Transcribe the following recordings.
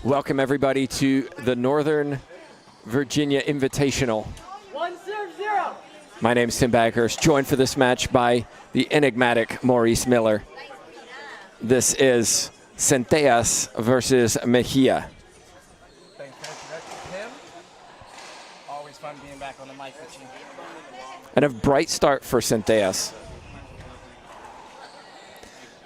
Welcome, everybody, to the Northern Virginia Invitational. 1-0. My name is Tim Baghurst, joined for this match by the enigmatic Maurice Miller. This is Centellas versus Mejia. Thanks for Tim. Always fun being back on the mic with you. And a bright start for Centellas.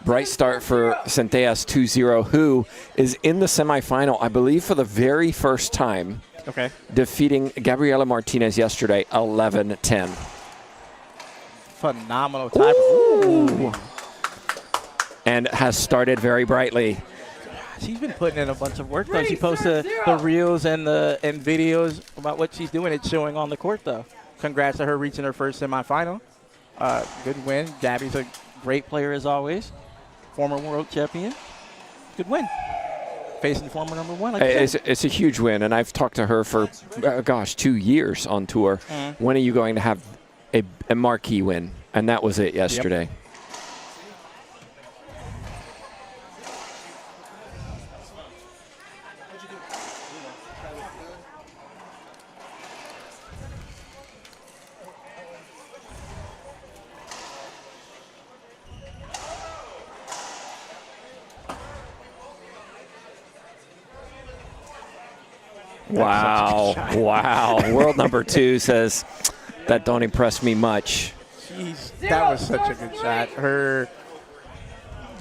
Bright start for Centellas 2-0, who is in the semifinal, I believe, for the very first time. Okay. Defeating Gabriela Martinez yesterday, 11-10. Phenomenal time. Ooh. And has started very brightly. She's been putting in a bunch of work, though. She posts the reels and videos about what she's doing. It's showing on the court, though. Congrats to her reaching her first semifinal. Good win. Gabby's a great player, as always. Former world champion. Good win. Facing former number one. Like it's a huge win, and I've talked to her for, 2 years on tour. When are you going to have a marquee win? And that was it yesterday. Yep. Wow, wow. World number 2 says, that don't impress me much. Jeez, that was such a good shot.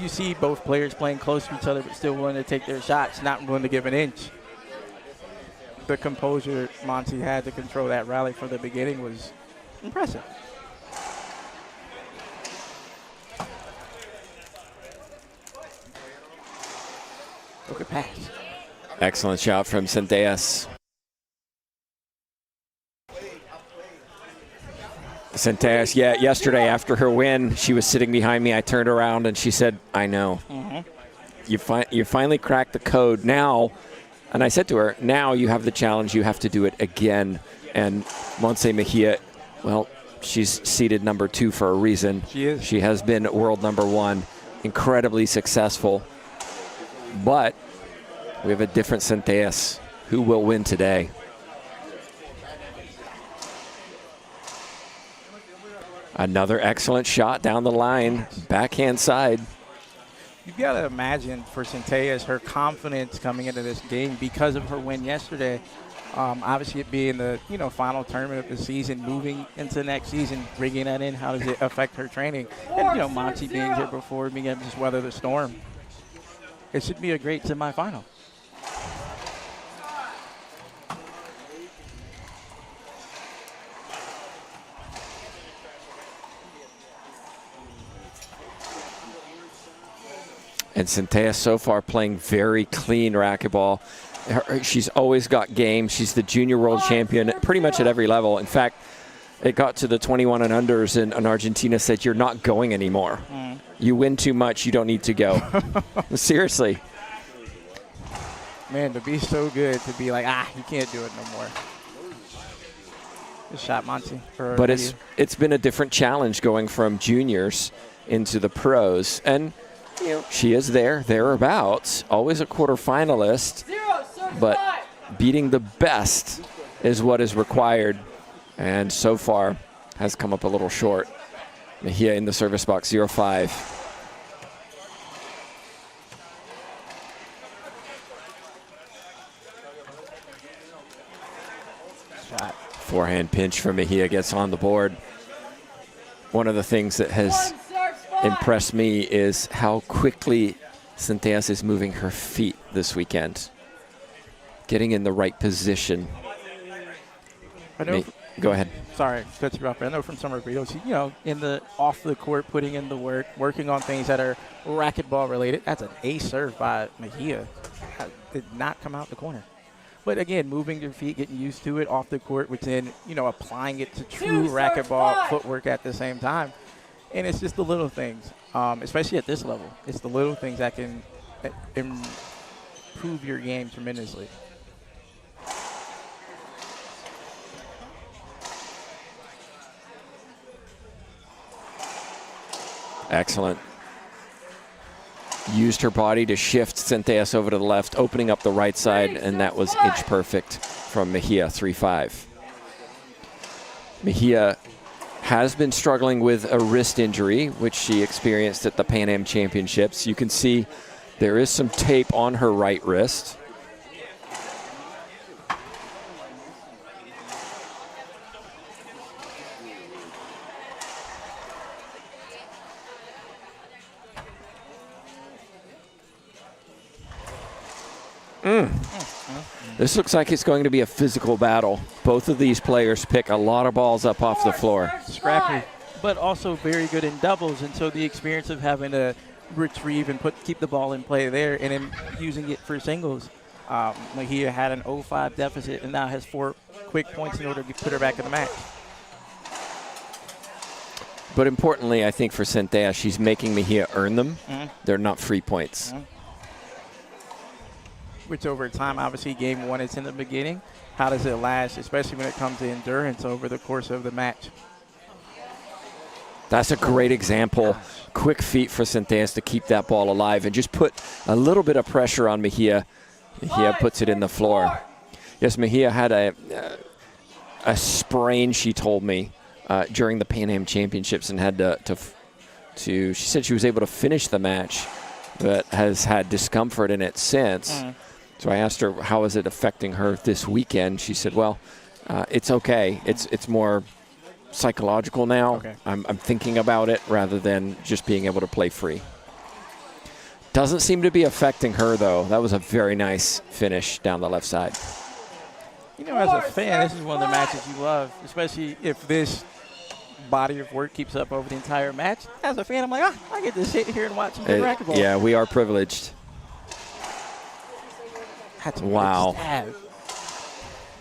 You see both players playing close to each other, but still willing to take their shots, not willing to give an inch. The composure Monty had to control that rally from the beginning was impressive. Good pass. Excellent shot from Centellas. Centellas, yeah, yesterday after her win, she was sitting behind me. I turned around and she said, I know. You finally cracked the code now. And I said to her, now you have the challenge. You have to do it again. And Montse Mejia, well, she's seeded number 2 for a reason. She is. She has been world number 1, incredibly successful. But we have a different Centellas. Who will win today? Another excellent shot down the line, backhand side. You've got to imagine for Centellas, her confidence coming into this game because of her win yesterday. Obviously, it being the final tournament of the season, moving into the next season, bringing that in, how does it affect her training? And Monty being here before, being able to just weather the storm. It should be a great semifinal. And Centellas so far playing very clean racquetball. She's always got game. She's the junior world champion pretty much at every level. In fact, it got to the 21 and unders, and Argentina said, you're not going anymore. You win too much. You don't need to go. Seriously. Man, to be so good, to be like, you can't do it no more. Good shot, Monty. But it's been a different challenge going from juniors into the pros. And she is thereabouts, always a quarterfinalist, but beating the best is what is required, and so far has come up a little short. Mejia in the service box, 0-5. Shot. Forehand pinch from Mejia gets on the board. One of the things that has impressed me is how quickly Centellas is moving her feet this weekend. Getting in the right position. Go ahead. Sorry, cut you off. I know from some of her videos, in the off the court, putting in the work, working on things that are racquetball related. That's an ace serve by Mejia. Did not come out the corner. But again, moving your feet, getting used to it off the court, which then, applying it to true racquetball footwork at the same time. And it's just the little things, especially at this level. It's the little things that can improve your game tremendously. Excellent. Used her body to shift Centellas over to the left, opening up the right side, and that was inch perfect from Mejia, 3-5. Mejia has been struggling with a wrist injury, which she experienced at the Pan Am Championships. You can see there is some tape on her right wrist. This looks like it's going to be a physical battle. Both of these players pick a lot of balls up off the floor. Scrappy, but also very good in doubles, and so the experience of having to retrieve and keep the ball in play there and then using it for singles. Mejia had an 0-5 deficit and now has 4 quick points in order to put her back in the match. But importantly, I think for Centellas, she's making Mejia earn them. They're not free points. Which over time, obviously, game one is in the beginning. How does it last, especially when it comes to endurance over the course of the match? That's a great example. Quick feet for Centellas to keep that ball alive and just put a little bit of pressure on Mejia. Mejia puts it in the floor. Yes, Mejia had a sprain, she told me, during the Pan Am Championships and had she said she was able to finish the match, but has had discomfort in it since. So I asked her, how is it affecting her this weekend? She said, well, it's okay. It's more psychological now. Okay. I'm thinking about it rather than just being able to play free. Doesn't seem to be affecting her, though. That was a very nice finish down the left side. As a fan, this is one of the matches you love, especially if this body of work keeps up over the entire match. As a fan, I'm like, I get to sit here and watch some good racquetball. Yeah, we are privileged. That's a wow. good stab.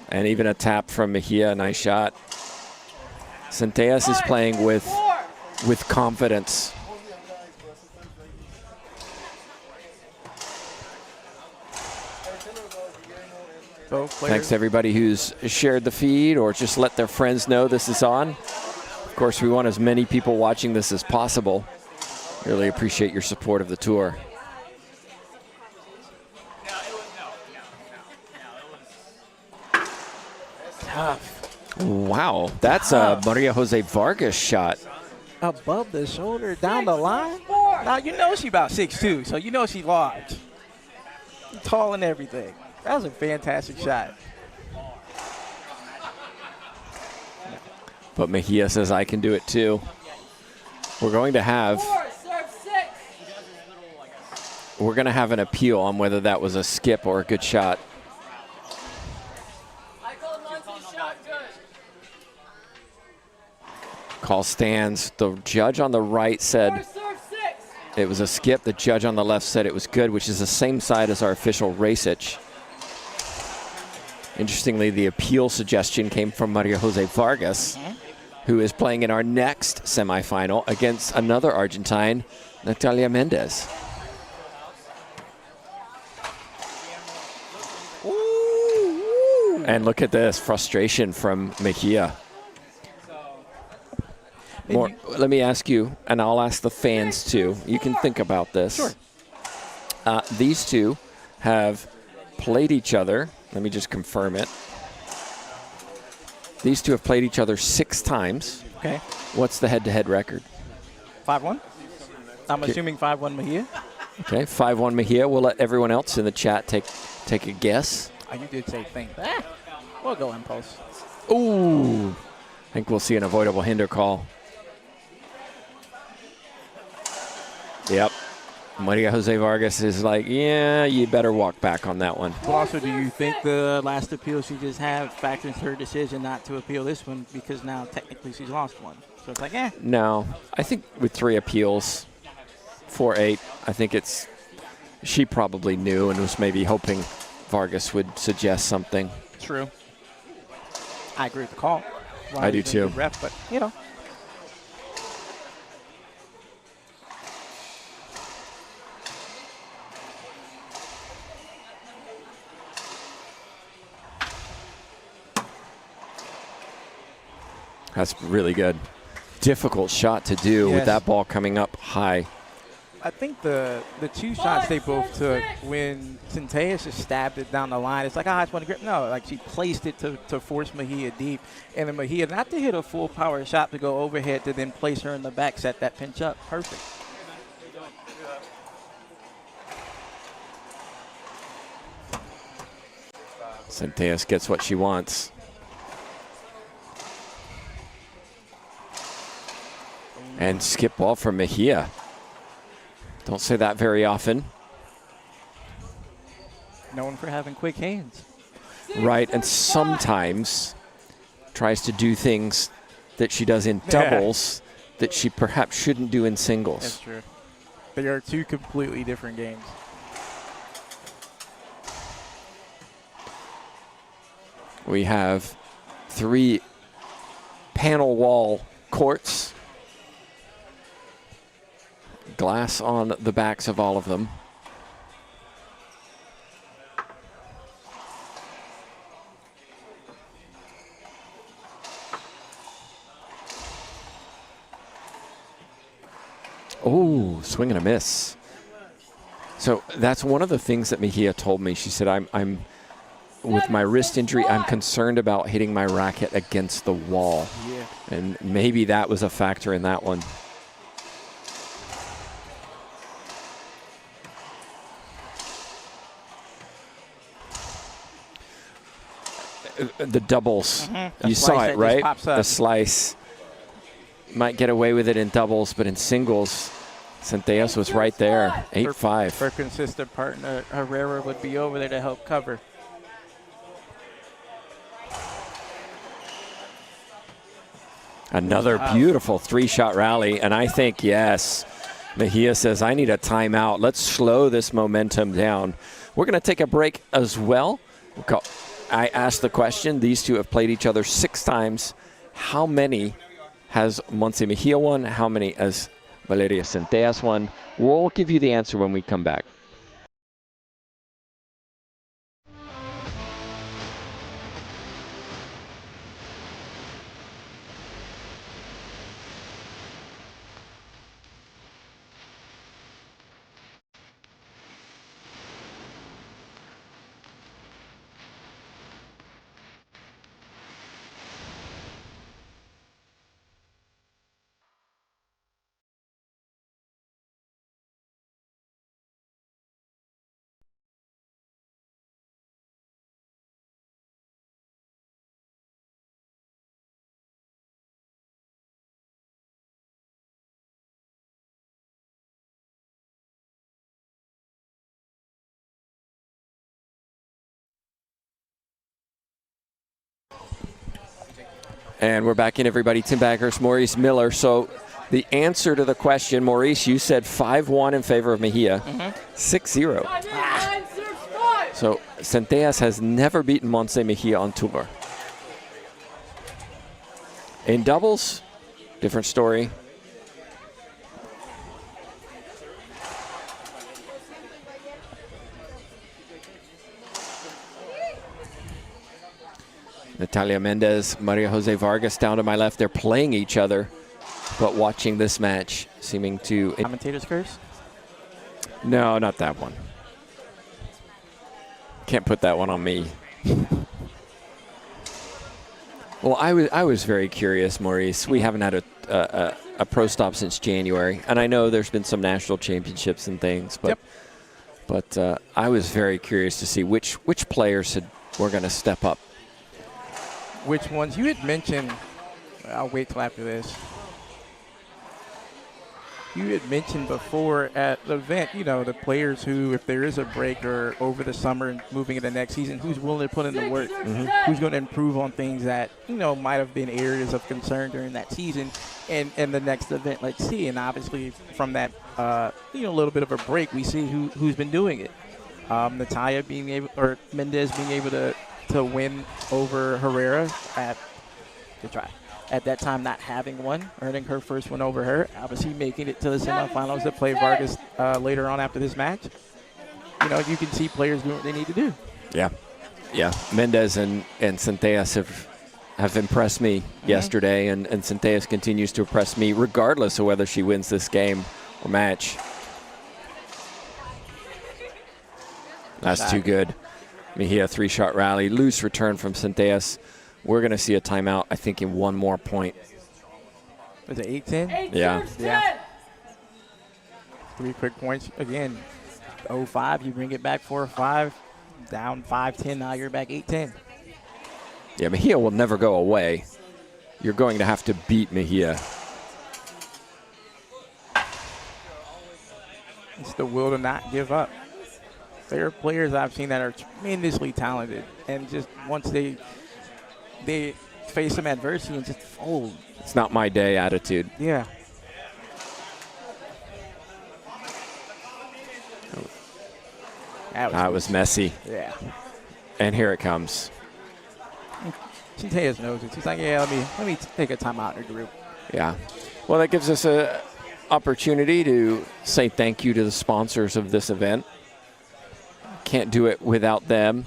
And even a tap from Mejia, nice shot. Centellas is playing with confidence. Thanks to everybody who's shared the feed or just let their friends know this is on. Of course, we want as many people watching this as possible. Really appreciate your support of the tour. Tough. Wow, that's a Maria Jose Vargas shot. Above the shoulder, down the line. Now, she's about 6'2", so she's large. Tall and everything. That was a fantastic shot. But Mejia says, I can do it too. We're going to have an appeal on whether that was a skip or a good shot. Call stands. The judge on the right said it was a skip. The judge on the left said it was good, which is the same side as our official Racich. Interestingly, the appeal suggestion came from Maria Jose Vargas, who is playing in our next semifinal against another Argentine, Natalia Mendez. And look at this frustration from Mejia. Let me ask you, and I'll ask the fans too. You can think about this. Sure. These two have played each other. Let me just confirm it. These two have played each other 6 times. Okay. What's the head-to-head record? 5-1. I'm assuming 5-1 Mejia. Okay, 5-1 Mejia. We'll let everyone else in the chat take a guess. Oh, you did say think. We'll go impulse. Ooh. I think we'll see an avoidable hinder call. Yep. Maria Jose Vargas is like, yeah, you better walk back on that one. But also, do you think the last appeal she just had factors her decision not to appeal this one because now technically she's lost one? So it's like, No. I think with 3 appeals, 4-8, I think she probably knew and was maybe hoping Vargas would suggest something. True. I agree with the call. I do too. Ref, but, you know. That's really good. Difficult shot to do with that ball coming up high. I think the two shots they both took, when Centellas just stabbed it down the line, it's like, I just want to grip. No, like she placed it to force Mejia deep. And then Mejia, not to hit a full power shot to go overhead, to then place her in the back, set that pinch up. Perfect. Centellas gets what she wants. And skip ball from Mejia. Don't say that very often. Known for having quick hands. Right, and sometimes tries to do things that she does in doubles that she perhaps shouldn't do in singles. That's true. They are two completely different games. We have 3 panel wall courts. Glass on the backs of all of them. Oh, swing and a miss. So that's one of the things that Mejia told me. She said, I'm with my wrist injury, I'm concerned about hitting my racket against the wall. Yeah. And maybe that was a factor in that one. The doubles. You saw it, right? The slice. Might get away with it in doubles, but in singles, Centellas was right there, 8-5. For consistent partner, Herrera would be over there to help cover. Another beautiful 3-shot rally, and I think, yes, Mejia says, I need a timeout. Let's slow this momentum down. We're going to take a break as well. I asked the question, these two have played each other 6 times. How many has Montse Mejia won? How many has Valeria Centellas won? We'll give you the answer when we come back. And we're back in, everybody. Tim Baghurst, Maurice Miller. So the answer to the question, Maurice, you said 5-1 in favor of Mejia, 6-0. So Centellas has never beaten Montse Mejia on tour. In doubles, different story. Natalia Mendez, Maria Jose Vargas down to my left. They're playing each other, but watching this match, seeming to... Commentator's curse? No, not that one. Can't put that one on me. Well, I was very curious, Maurice. We haven't had a pro stop since January, and I know there's been some national championships and things, but I was very curious to see which players were going to step up. Which ones? You had mentioned, I'll wait till after this. You had mentioned before at the event, you know, the players who, if there is a break or over the summer and moving into next season, who's willing to put in the work, who's going to improve on things that, you know, might have been areas of concern during that season and the next event, let's see. And obviously from that, you know, little bit of a break, we see who's been doing it. Natalia being able, or Mendez being able to win over Herrera good try. At that time, not having one, earning her first win over her, obviously making it to the semifinals to play Vargas later on after this match. You know, you can see players doing what they need to do. Yeah. Yeah. Mendez and Centellas have impressed me yesterday, and Centellas continues to impress me regardless of whether she wins this game or match. That's too good. Mejia, 3-shot rally. Loose return from Centellas. We're going to see a timeout, I think, in one more point. Was it 8-10? Yeah. 3 quick points. Again, 0-5, you bring it back 4-5. Down 5-10, now you're back 8-10. Yeah, Mejia will never go away. You're going to have to beat Mejia. It's the will to not give up. There are players I've seen that are tremendously talented, and just once they face some adversity and just fold. It's not my day attitude. Yeah. That was messy. Yeah. And here it comes. Centellas knows it. She's like, yeah, let me take a timeout in the group. Yeah. Well, that gives us an opportunity to say thank you to the sponsors of this event. Can't do it without them.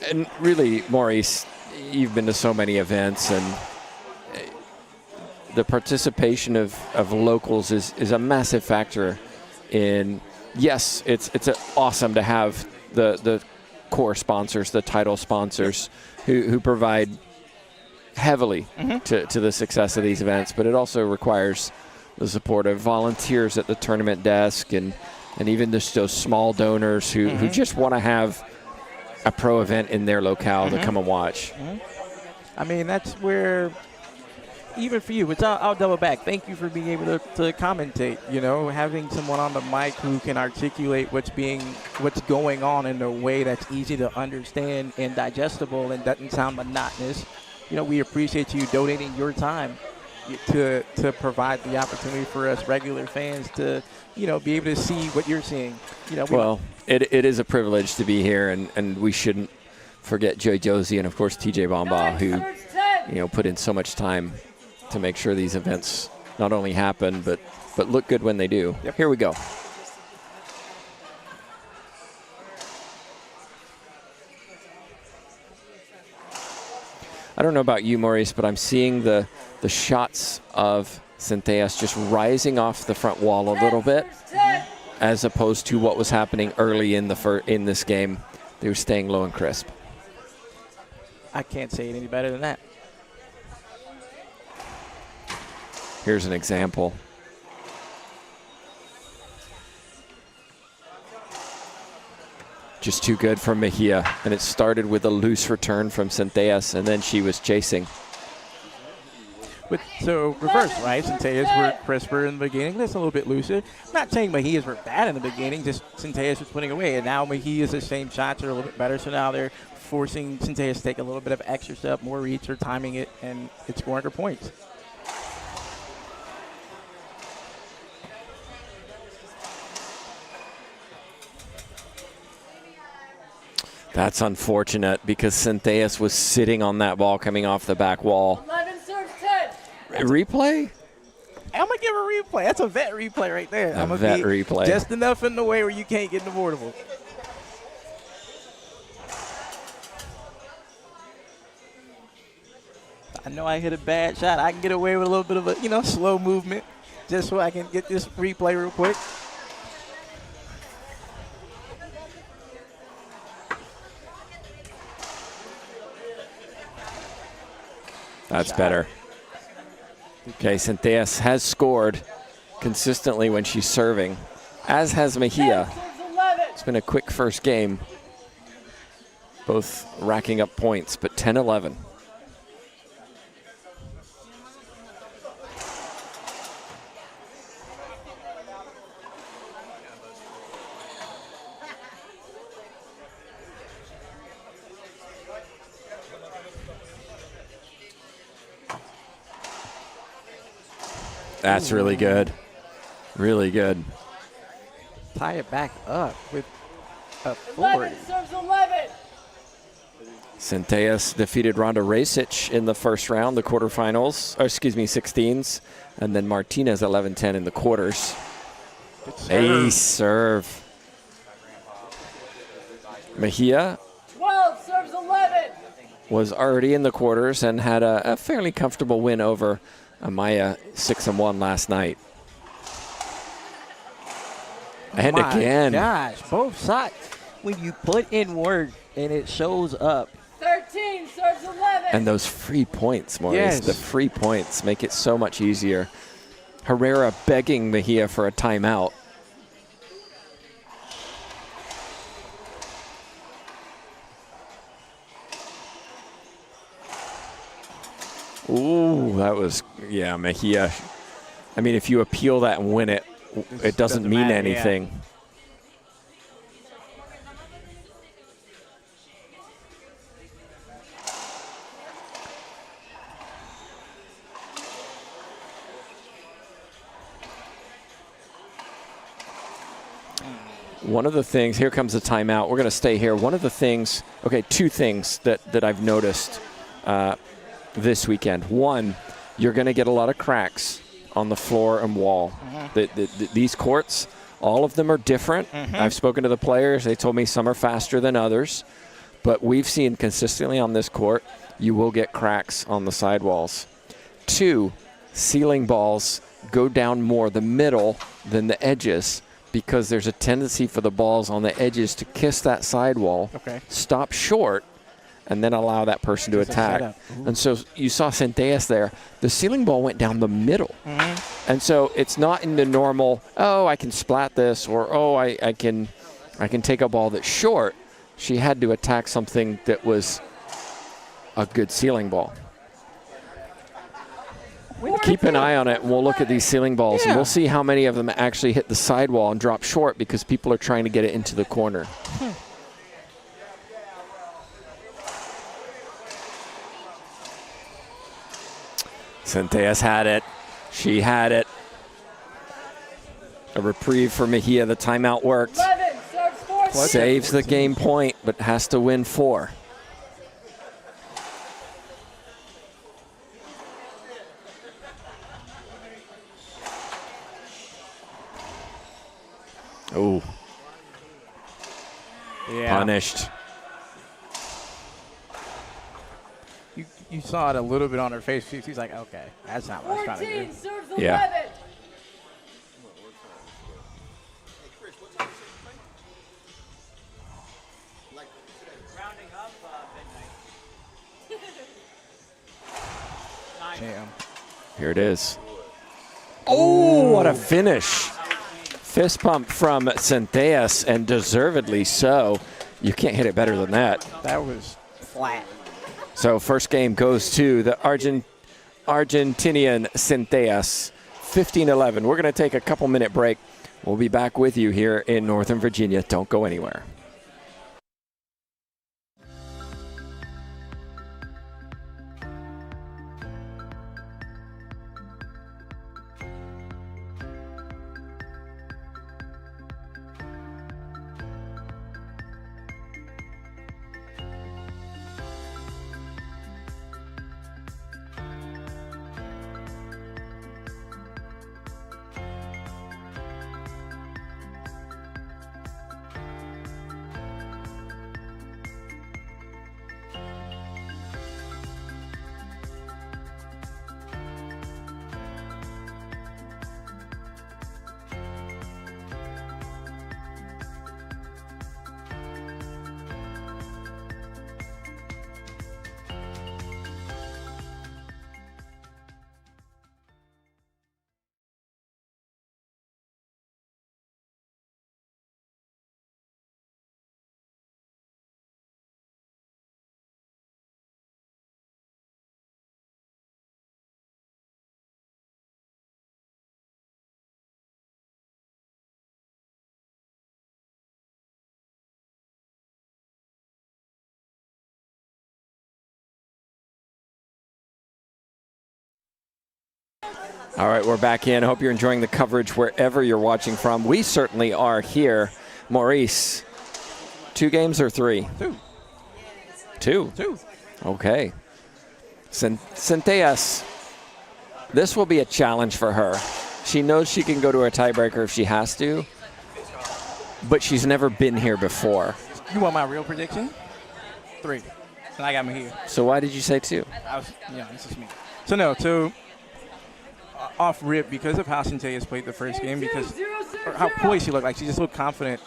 And really, Maurice, you've been to so many events, and the participation of locals is a massive factor in, yes, it's awesome to have the core sponsors, the title sponsors who provide heavily to the success of these events, but it also requires the support of volunteers at the tournament desk and even just those small donors who just want to have a pro event in their locale to come and watch. I mean, that's where, even for you, I'll double back. Thank you for being able to commentate, you know, having someone on the mic who can articulate what's going on in a way that's easy to understand and digestible and doesn't sound monotonous. You know, we appreciate you donating your time to provide the opportunity for us regular fans to, you know, be able to see what you're seeing. You know, well, it is a privilege to be here, and we shouldn't forget Joy Josie and, of course, TJ Bamba, who, you know, put in so much time to make sure these events not only happen, but look good when they do. Yep. Here we go. I don't know about you, Maurice, but I'm seeing the shots of Centellas just rising off the front wall a little bit, as opposed to what was happening early in this game. They were staying low and crisp. I can't say it any better than that. Here's an example. Just too good from Mejia, and it started with a loose return from Centellas, and then she was chasing. So reverse, right? Centellas were crisper in the beginning. That's a little bit looser. I'm not saying Mejias were bad in the beginning, just Centellas was putting away. And now Mejia's the same shots are a little bit better. So now they're forcing Centellas to take a little bit of extra step, more reach, or timing it, and it's scoring her points. That's unfortunate because Centellas was sitting on that ball coming off the back wall. 11 serves 10. Replay? I'm going to give a replay. That's a vet replay right there. A vet replay. Just enough in the way where you can't get in the boardable. I know I hit a bad shot. I can get away with a little bit of a, you know, slow movement just so I can get this replay real quick. That's better. Okay, Centellas has scored consistently when she's serving, as has Mejia. It's been a quick first game, both racking up points, but 10-11. That's really good. Really good. Tie it back up with authority. 11 serves 11. Centellas defeated Ronda Rasic in the first round, the quarterfinals, or excuse me, 16s, and then Martinez 11-10 in the quarters. Ace serve. Mejia 12 serves 11. was already in the quarters and had a fairly comfortable win over Amaya 6-1 last night. And My again. Gosh, both sides. When you put in work and it shows up. 13 serves 11. And those free points, Maurice. Yes. The free points make it so much easier. Herrera begging Mejia for a timeout. Ooh, that was, yeah, Mejia. I mean, if you appeal that and win it, it doesn't mean matter, anything. yeah. One of the things, here comes the timeout. We're going to stay here. One of the things, okay, two things that I've noticed this weekend. One, you're going to get a lot of cracks on the floor and wall. These courts, all of them are different. I've spoken to the players. They told me some are faster than others. But we've seen consistently on this court, you will get cracks on the sidewalls. Two, ceiling balls go down more the middle than the edges, because there's a tendency for the balls on the edges to kiss that sidewall, stop short, and then allow that person to attack. And so you saw Centellas there. The ceiling ball went down the middle. And so it's not in the normal, oh, I can splat this, or oh, I can take a ball that's short. She had to attack something that was a good ceiling ball. Keep an eye on it, and we'll look at these ceiling balls, and we'll see how many of them actually hit the sidewall and drop short because people are trying to get it into the corner. Centellas had it. She had it. A reprieve for Mejia. The timeout worked. 11 serves 14. Saves the game point, but has to win 4. Oh. Yeah. Punished. You saw it a little bit on her face. She's like, okay, that's not what I was trying to 14 do. serves 11. Yeah. Damn. Here it is. Oh, what a finish. Fist pump from Centellas, and deservedly so. You can't hit it better than that. That was flat. So first game goes to the Argentinian Centellas, 15-11. We're going to take a couple-minute break. We'll be back with you here in Northern Virginia. Don't go anywhere. All right, we're back in. Hope you're enjoying the coverage wherever you're watching from. We certainly are here. Maurice, 2 games or 3? 2. 2? 2. Okay. Centellas, this will be a challenge for her. She knows she can go to a tiebreaker if she has to, but she's never been here before. You want my real prediction? 3. And I got Mejia. So why did you say 2? This is me. So no, off rip, because of how Centellas played the first game, because or how poised she looked, like she just looked confident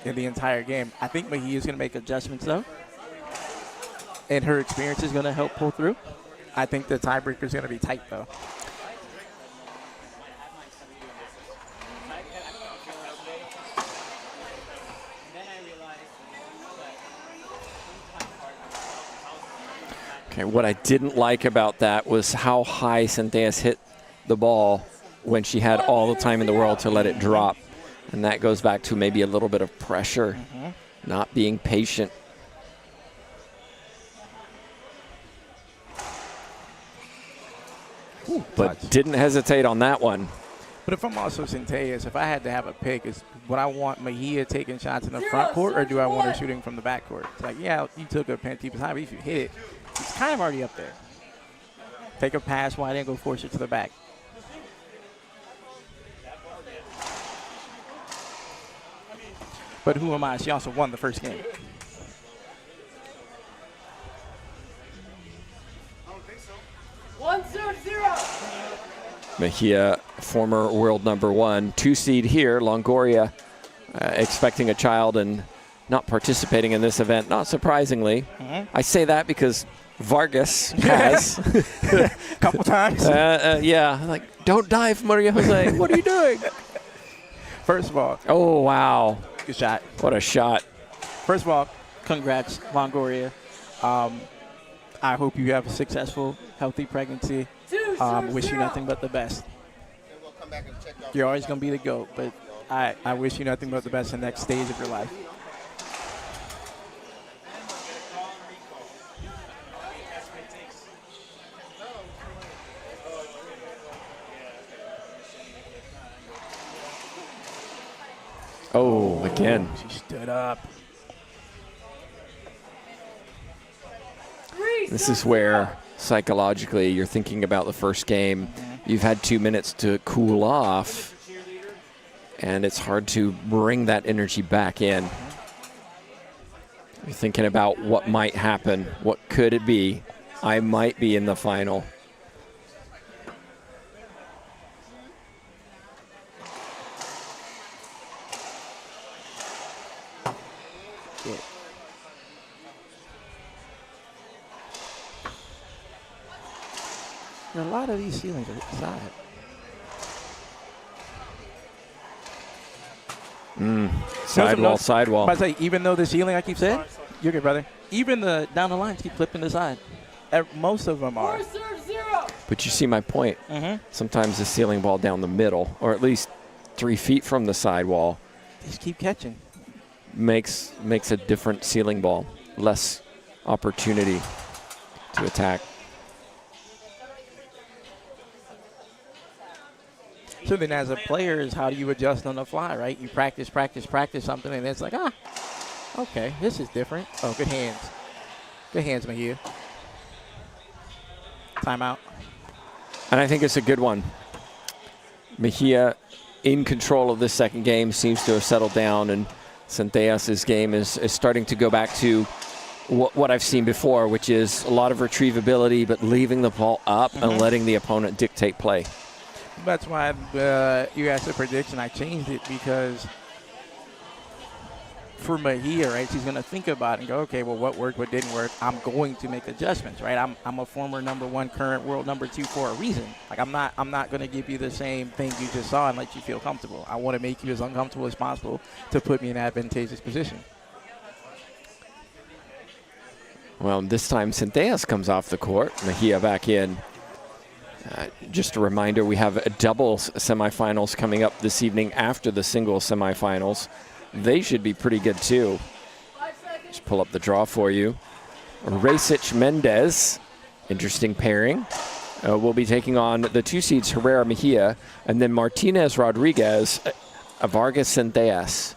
in the entire game. I think Mejia is going to make adjustments though, and her experience is going to help pull through. I think the tiebreaker is going to be tight though. Okay, what I didn't like about that was how high Centellas hit the ball when she had all the time in the world to let it drop. And that goes back to maybe a little bit of pressure, not being patient. Ooh, but didn't hesitate on that one. But if I'm also Centellas, if I had to have a pick, is would I want Mejia taking shots in the front court, or do I want her shooting from the back court? It's like, yeah, you took a penalty, but if you hit it, it's kind of already up there. Take a pass wide and go force it to the back. But who am I? She also won the first game. One serve 0. Mejia, former world number 1, 2 seed here. Longoria expecting a child and not participating in this event, not surprisingly. I say that because Vargas has. A couple times. Yeah, like, don't dive, Maria Jose. What are you doing? First of all. Oh, wow. Good shot. What a shot. First of all, congrats, Longoria. I hope you have a successful, healthy pregnancy. Wish you nothing but the best. You're always going to be the GOAT, but I wish you nothing but the best in the next stage of your life. Oh, again. She stood up. This is where psychologically you're thinking about the first game. You've had 2 minutes to cool off, and it's hard to bring that energy back in. You're thinking about what might happen. What could it be? I might be in the final. A lot of these ceilings are side. Sidewall. But I say, even though the ceiling, I keep saying, you're good, brother. Even the down the lines keep flipping the side. Most of them are. 4 serve 0. But you see my point. Sometimes the ceiling ball down the middle, or at least 3 feet from the sidewall, They just keep catching. makes a different ceiling ball. Less opportunity to attack. So then as a player is how do you adjust on the fly, right? You practice something, and it's like, okay, this is different. Oh, good hands. Good hands, Mejia. Timeout. And I think it's a good one. Mejia in control of this second game, seems to have settled down, and Centellas' game is starting to go back to what I've seen before, which is a lot of retrievability, but leaving the ball up and letting the opponent dictate play. That's why you asked the prediction. I changed it because for Mejia, right, she's going to think about it and go, okay, well, what worked, what didn't work. I'm going to make adjustments, right? I'm a former number 1, current world number 2 for a reason. Like, I'm not going to give you the same thing you just saw and let you feel comfortable. I want to make you as uncomfortable as possible to put me in an advantageous position. Well, this time Centellas comes off the court. Mejia back in. Just a reminder, we have a doubles semifinals coming up this evening after the singles semifinals. They should be pretty good too. Just pull up the draw for you. Rasic Mendez, interesting pairing. Will be taking on the 2 seeds Herrera Mejia, and then Martinez Rodriguez, Vargas Centellas.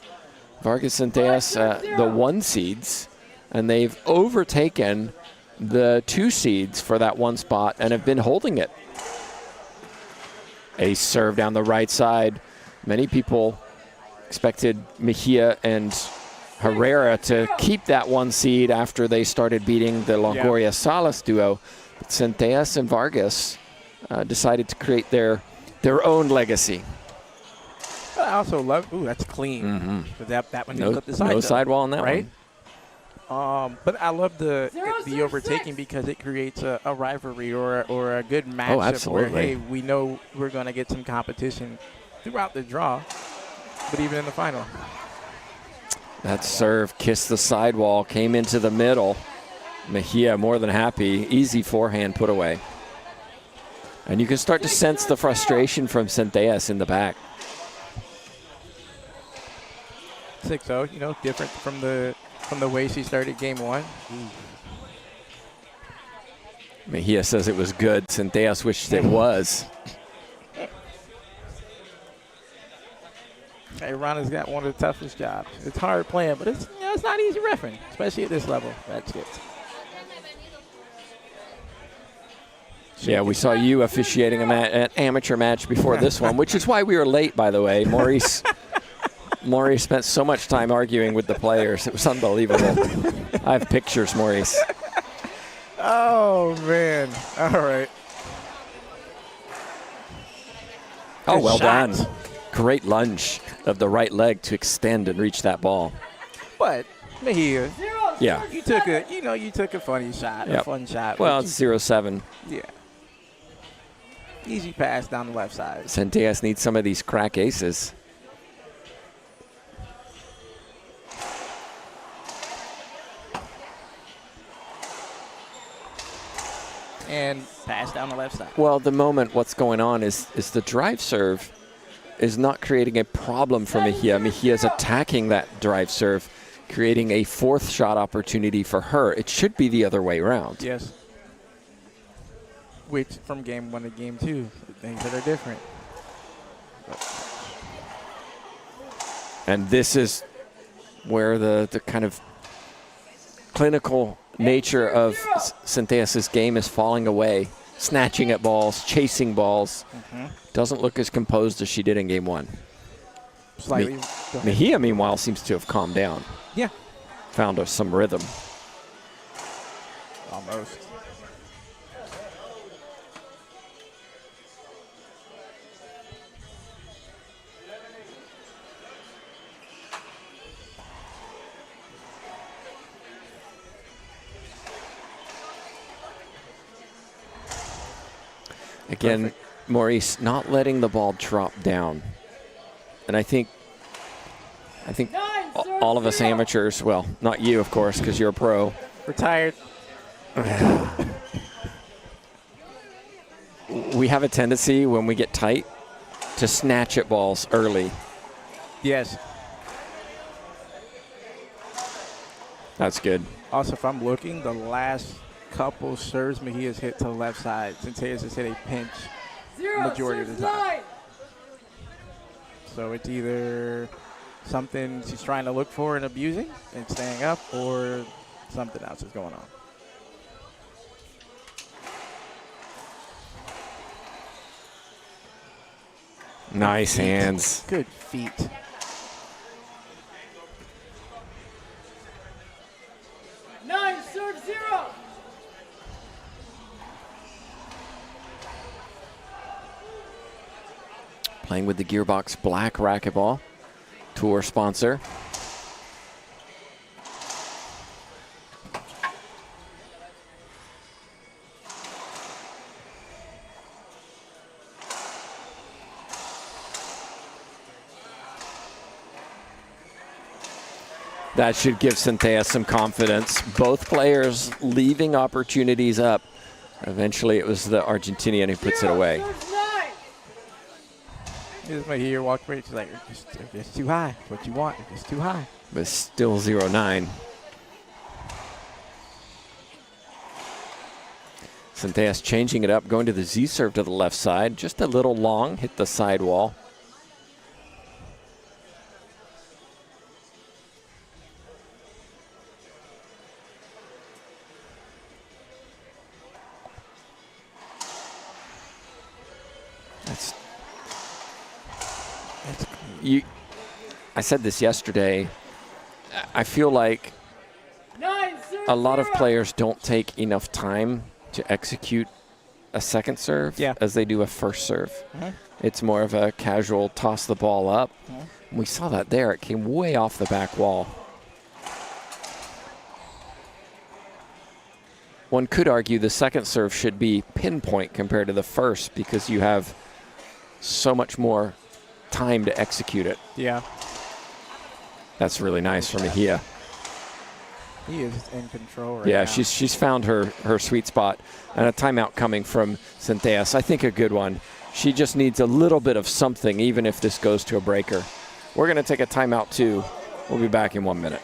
Vargas Centellas, the 1 seeds, and they've overtaken the 2 seeds for that 1 spot and have been holding it. A serve down the right side. Many people expected Mejia and Herrera to keep that 1 seed after they started beating the Longoria Salas duo. But Centellas and Vargas decided to create their own legacy. I also love, ooh, that's clean. That one didn't clip the side. No sidewall on that right? one. But I love the overtaking because it creates a rivalry or a good matchup. Oh, absolutely. Where, hey, we know we're going to get some competition throughout the draw, but even in the final. That serve kissed the sidewall, came into the middle. Mejia more than happy. Easy forehand put away. And you can start to sense the frustration from Centellas in the back. 6-0, you know, different from the way she started game 1. Mejia says it was good. Centellas wished it was. Hey, Rana's got one of the toughest jobs. It's hard playing, but it's not easy reffing, especially at this level. That's good. Yeah, we saw you officiating an amateur match before this one, which is why we were late, by the way. Maurice spent so much time arguing with the players. It was unbelievable. I have pictures, Maurice. Oh, man. All right. Oh, Good well shot. done. Great lunge of the right leg to extend and reach that ball. But Mejia, Yeah. you took a funny shot, a fun shot. Well, it's 0-7. Yeah. Easy pass down the left side. Centellas needs some of these crack aces. And pass down the left side. Well, the moment what's going on is the drive serve is not creating a problem for Mejia. Mejia's attacking that drive serve, creating a 4th shot opportunity for her. It should be the other way around. Yes. Which from game 1 to game 2, things that are different. And this is where the kind of clinical nature of Centellas' game is falling away. Snatching at balls, chasing balls. Doesn't look as composed as she did in game 1. Slightly. Mejia, meanwhile, seems to have calmed down. Yeah. Found some rhythm. Almost. Again, Perfect. Maurice not letting the ball drop down. And I think all of us amateurs, well, not you, of course, because you're a pro. Retired. We have a tendency when we get tight to snatch at balls early. Yes. That's good. Also, if I'm looking, the last couple serves Mejia's hit to the left side. Centellas has hit a pinch majority of the time. So it's either something she's trying to look for and abusing and staying up, or something else is going on. Nice hands. Good feet. Serve 0. Playing with the Gearbox Black racquetball, tour sponsor. That should give Centellas some confidence. Both players leaving opportunities up. Eventually, it was the Argentinian who puts it away. Here's Mejia walk away. She's like, it's too high. It's what you want. It's too high. But still 0-9. Centellas changing it up, going to the Z serve to the left side. Just a little long, hit the sidewall. I said this yesterday. I feel like 9, a lot of players don't take enough time to execute a second serve as they do a first serve. It's more of a casual toss the ball up. We saw that there. It came way off the back wall. One could argue the second serve should be pinpoint compared to the first because you have so much more time to execute it. Yeah. That's really nice from Mejia. He is in control right now. Yeah, she's found her sweet spot. And a timeout coming from Centellas. I think a good one. She just needs a little bit of something, even if this goes to a breaker. We're going to take a timeout, too. We'll be back in 1 minute.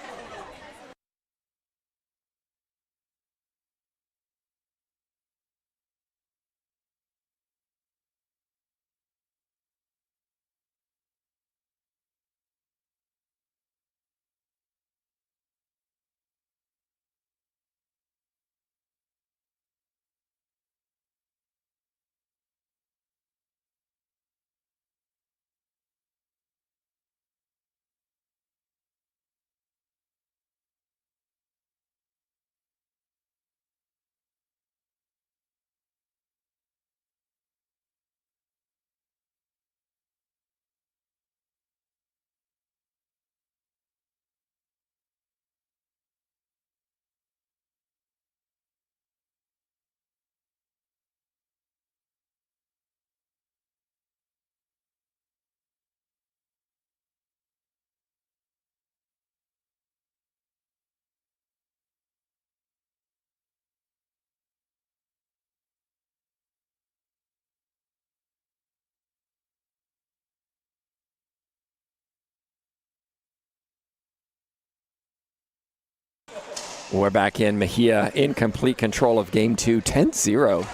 We're back in. Mejia in complete control of game 2, 10-0.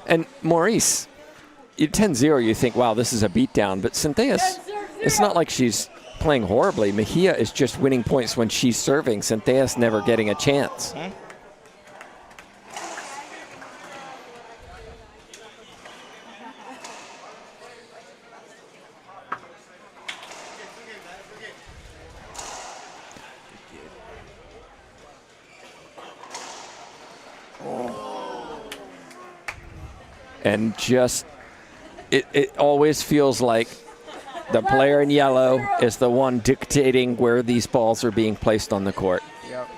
And Maurice, 10-0, you think, wow, this is a beatdown. But Centellas, it's not like she's playing horribly. Mejia is just winning points when she's serving. Centellas never getting a chance. And just, it always feels like the player in yellow is the one dictating where these balls are being placed on the court. Yep.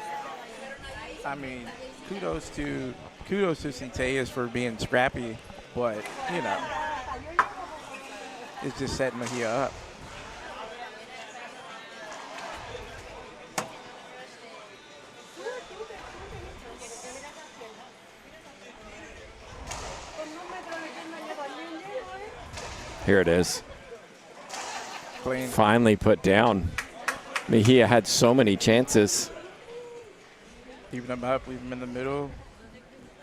I mean, kudos to Centellas for being scrappy, but, you know, it's just setting Mejia up. Here it is. Clean. Finally put down. Mejia had so many chances. Leaving them up, leave them in the middle.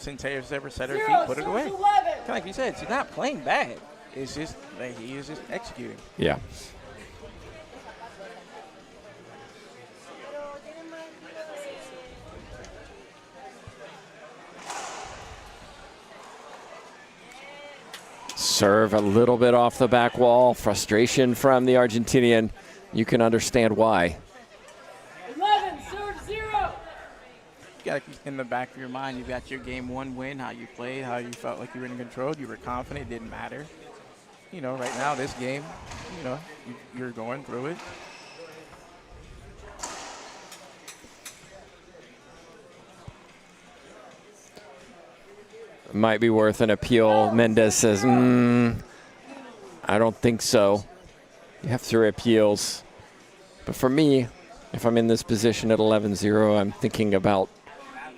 Centellas ever set her feet, put it away. Kind of like you said, she's not playing bad. It's just like he is just executing. Yeah. Serve a little bit off the back wall. Frustration from the Argentinian. You can understand why. 11, serve 0. You got to keep in the back of your mind, you got your game 1 win, how you played, how you felt like you were in control, you were confident, it didn't matter. You know, right now, this game, you know, you're going through it. Might be worth an appeal. Mendez says, I don't think so. You have 3 appeals. But for me, if I'm in this position at 11-0, I'm thinking about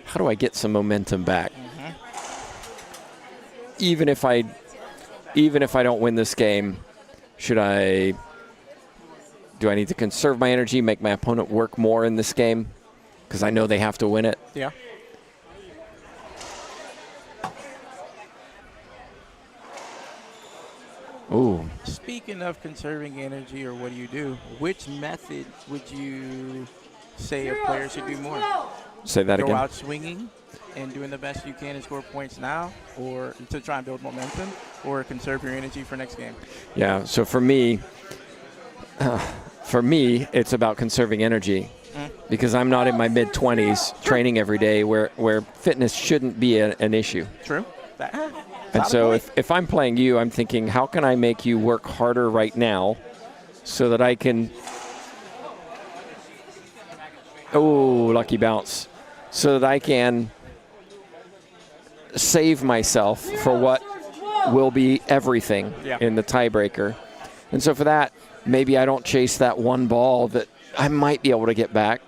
how do I get some momentum back? Even if I don't win this game, do I need to conserve my energy, make my opponent work more in this game? Because I know they have to win it. Yeah. Ooh. Speaking of conserving energy, or what do? Which method would you say a player should do more? Say that Go again. out swinging and doing the best you can to score points now, or to try and build momentum, or conserve your energy for next game? Yeah, so for me, it's about conserving energy because I'm not in my mid-20s training every day where fitness shouldn't be an issue. True. And so if I'm playing you, I'm thinking, how can I make you work harder right now so that I can – oh, lucky bounce. So that I can save myself for what will be everything in the tiebreaker. And so for that, maybe I don't chase that one ball that I might be able to get back.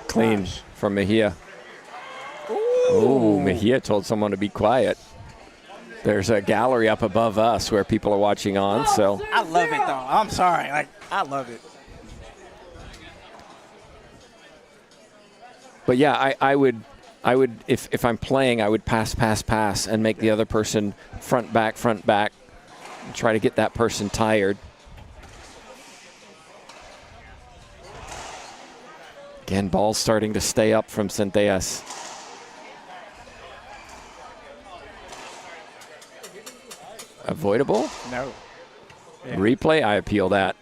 Clean from Mejia. Oh, Mejia told someone to be quiet. There's a gallery up above us where people are watching on. So I love it, though. I'm sorry. I love it. But yeah, I would if I'm playing, I would pass, and make the other person front, back, and try to get that person tired. Again, ball's starting to stay up from Centellas. Avoidable? No. Yeah. Replay? I appeal that.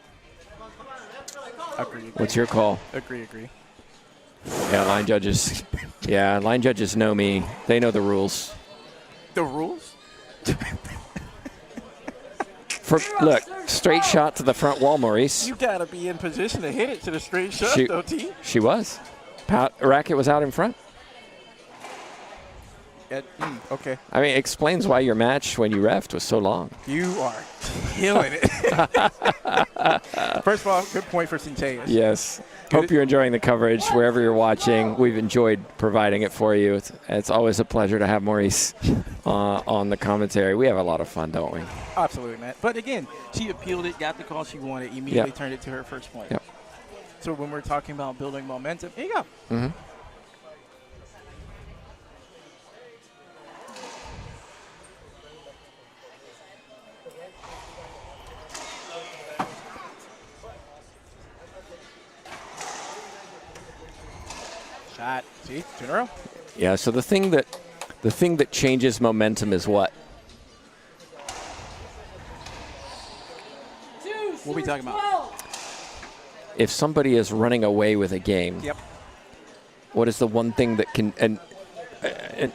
Agree. What's your call? Agree. Yeah, line judges. Yeah, line judges know me. They know the rules. The rules? Look, straight shot to the front wall, Maurice. You got to be in position to hit it to the straight shot, though, T. She was. Racket was out in front. Okay. I mean, it explains why your match when you refed was so long. You are killing it. First of all, good point for Centellas. Yes. Hope you're enjoying the coverage wherever you're watching. We've enjoyed providing it for you. It's always a pleasure to have Maurice on the commentary. We have a lot of fun, don't we? Absolutely, man. But again, she appealed it, got the call she wanted, immediately turned it to her first point. Yep. So when we're talking about building momentum, here you go. Mm-hmm. Shot. See? 2 in a row. Yeah, so the thing that changes momentum is what? What are we talking about? If somebody is running away with a game, what is the one thing that can, and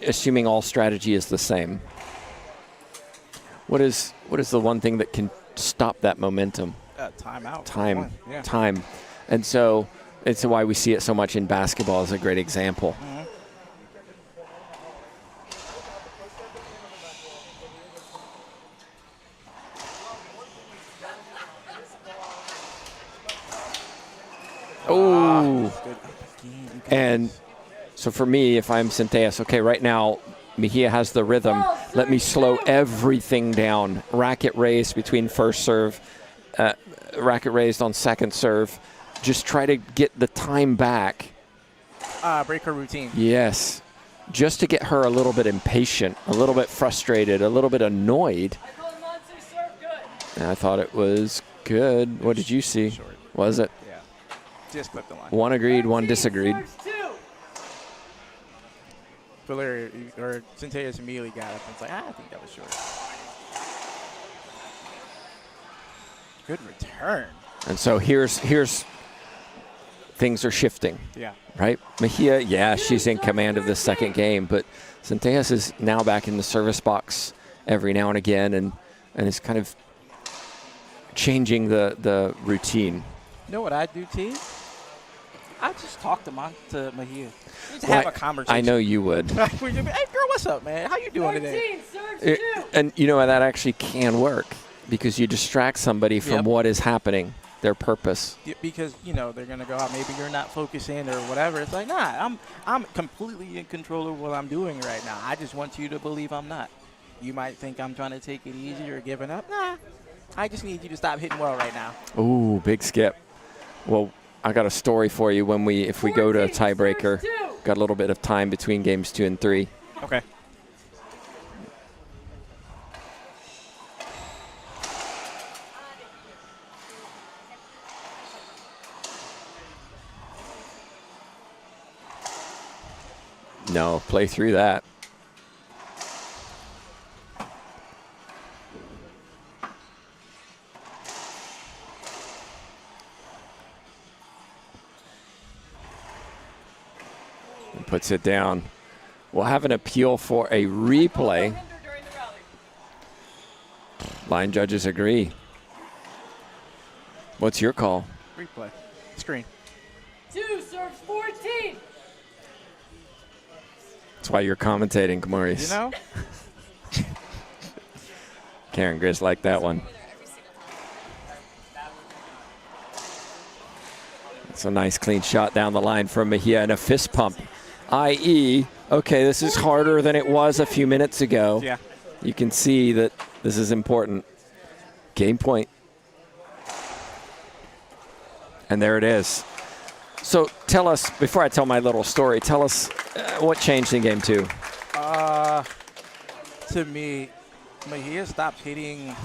assuming all strategy is the same, what is the one thing that can stop that momentum? Timeout. Time. And so it's why we see it so much in basketball as a great example. Mm-hmm. Oh, and so for me, if I'm Centellas, okay, right now Mejia has the rhythm. Let me slow everything down. Racket raised between first serve, racket raised on second serve. Just try to get the time back. Break her routine. Yes, just to get her a little bit impatient, a little bit frustrated, a little bit annoyed. And I thought it was good. What did you see? Short. Was it? Yeah. Just clipped the line. One agreed, one disagreed. Valeria or Centellas immediately got up and was like, I think that was short. Good return. And so here's things are shifting. Yeah. Right? Mejia, she's in command of this second game, but Centellas is now back in the service box every now and again and is kind of changing the routine. You know what I do, T? I just talk to Mejia. Just have a conversation. I know you would. Hey, girl, what's up, man? How you doing today? And you know that actually can work because you distract somebody from what is happening, their purpose. Yeah, because, they're going to go out. Maybe you're not focusing or whatever. It's like, nah, I'm completely in control of what I'm doing right now. I just want you to believe I'm not. You might think I'm trying to take it easy or giving up. Nah, I just need you to stop hitting well right now. Ooh, big skip. Well, I got a story for you if we go to a tiebreaker. Got a little bit of time between games 2 and 3. Okay. No, play through that. And puts it down. We'll have an appeal for a replay. Line judges agree. What's your call? Replay. Screen. 2 serves 14. That's why you're commentating, Maurice. You know? Karen Gris liked that one. It's a nice clean shot down the line from Mejia and a fist pump. I.e., okay, this is harder than it was a few minutes ago. Yeah. You can see that this is important. Game point. And there it is. So tell us, before I tell my little story, tell us what changed in game 2. To me, Mejia stopped hitting,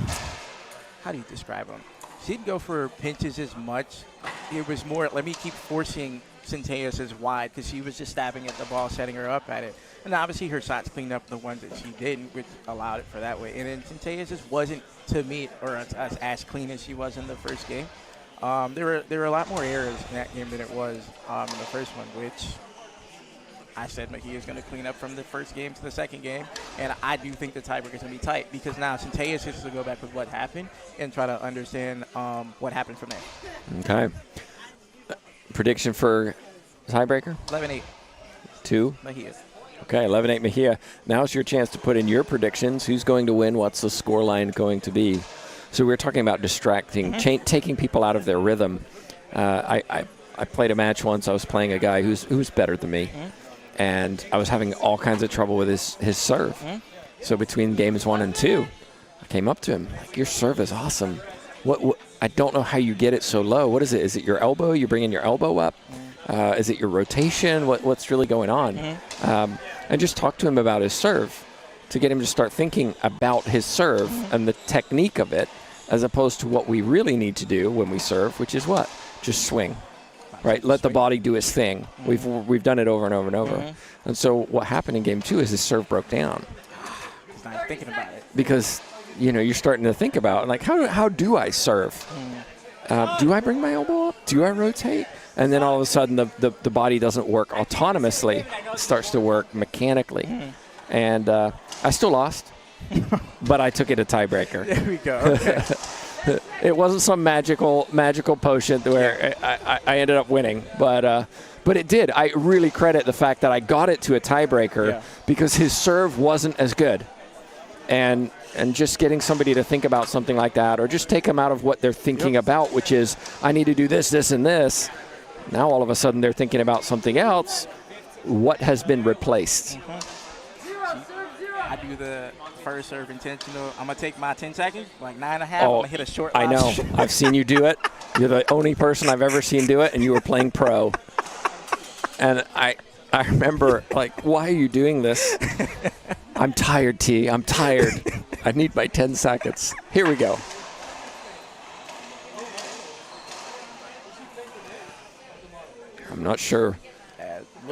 how do you describe him? She didn't go for pinches as much. It was more, let me keep forcing Centellas as wide, because she was just stabbing at the ball, setting her up at it. And obviously her shots cleaned up the ones that she didn't, which allowed it for that way. And then Centellas just wasn't, to me, or as clean as she was in the first game. There were a lot more errors in that game than it was in the first one, which I said Mejia is going to clean up from the first game to the second game. And I do think the tiebreaker is going to be tight, because now Centellas has to go back with what happened and try to understand what happened from there. Okay. Prediction for tiebreaker? 11-8. 2? Mejia. Okay, 11-8 Mejia. Now's your chance to put in your predictions. Who's going to win? What's the scoreline going to be? So we were talking about distracting, taking people out of their rhythm. I played a match once. I was playing a guy who's better than me, and I was having all kinds of trouble with his serve. So between games 1 and 2, I came up to him, like, your serve is awesome. What? I don't know how you get it so low. What is it? Is it your elbow? You bringing your elbow up? Is it your rotation? What's really going on? And just talk to him about his serve to get him to start thinking about his serve and the technique of it, as opposed to what we really need to do when we serve, which is what? Just swing, right? Let the body do its thing. We've done it over and over and over. And so what happened in game 2 is his serve broke down. He's not thinking about it. Because, you're starting to think about, like, how do I serve? Do I bring my elbow up? Do I rotate? And then all of a sudden the body doesn't work autonomously. It starts to work mechanically. And I still lost, but I took it a tiebreaker. There we go. Okay. It wasn't some magical potion where I ended up winning, but it did. I really credit the fact that I got it to a tiebreaker because his serve wasn't as good. And just getting somebody to think about something like that, or just take them out of what they're thinking about, which is, I need to do this, this, and this. Now all of a sudden they're thinking about something else. What has been replaced? I do the first serve intentional. I'm going to take my 10 seconds, like 9.5. I'm going to hit a short I know. I've seen you do it. You're the only person I've ever seen do it, and you were playing pro. And I remember, like, why are you doing this? I'm tired, T. I'm tired. I need my 10 seconds. Here we go. I'm not sure.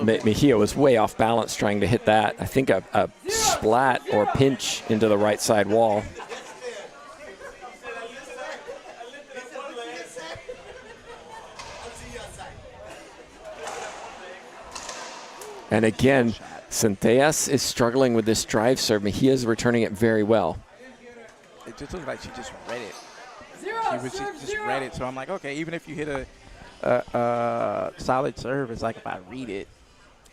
Mejia was way off balance trying to hit that. I think a splat or pinch into the right side wall. And again, Centellas is struggling with this drive serve. Mejia is returning it very well. It just looks like she just read it. She just read it. So I'm like, okay, even if you hit a solid serve, it's like if I read it,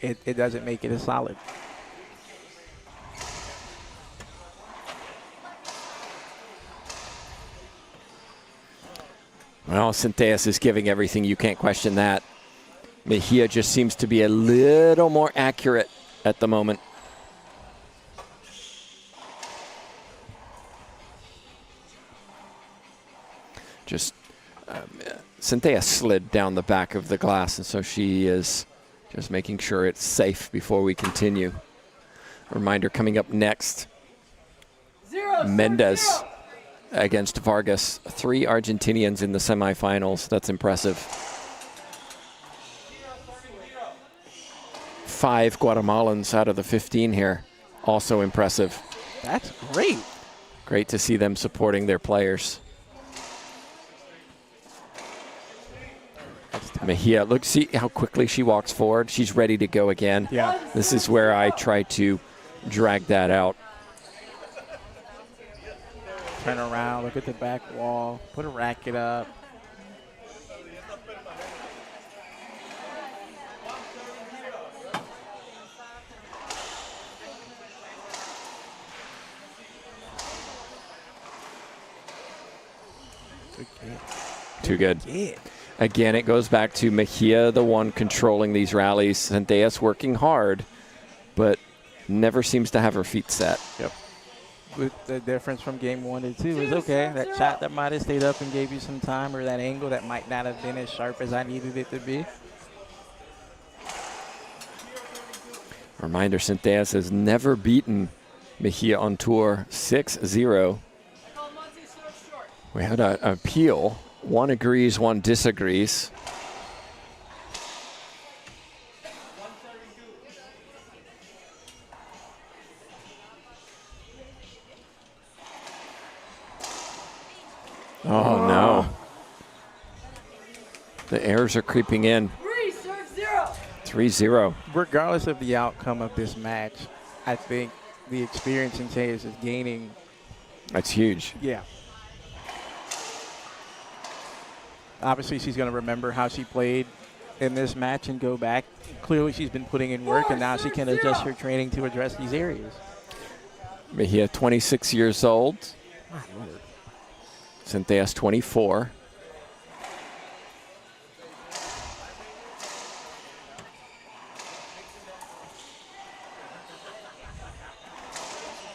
it doesn't make it a solid. Well, Centellas is giving everything. You can't question that. Mejia just seems to be a little more accurate at the moment. Just Centellas slid down the back of the glass, and so she is just making sure it's safe before we continue. A reminder coming up next, Mendez against Vargas. 3 Argentinians in the semifinals. That's impressive. 5 Guatemalans out of the 15 here. Also impressive. That's great. Great to see them supporting their players. Mejia, look, see how quickly she walks forward. She's ready to go again. Yeah. This is where I try to drag that out. Turn around, look at the back wall, put a racket up. Too good. Again, it goes back to Mejia, the one controlling these rallies. Centellas working hard, but never seems to have her feet set. Yep. With the difference from game 1 to 2 is okay. That shot that might have stayed up and gave you some time, or that angle that might not have been as sharp as I needed it to be. Reminder, Centellas has never beaten Mejia on tour 6-0. We had an appeal. One agrees, one disagrees. Oh, no. The errors are creeping in. 3-0. Regardless of the outcome of this match, I think the experience Centellas is gaining. That's huge. Yeah. Obviously, she's going to remember how she played in this match and go back. Clearly, she's been putting in work, and now she can adjust her training to address these areas. Mejia, 26 years old. Centellas, 24.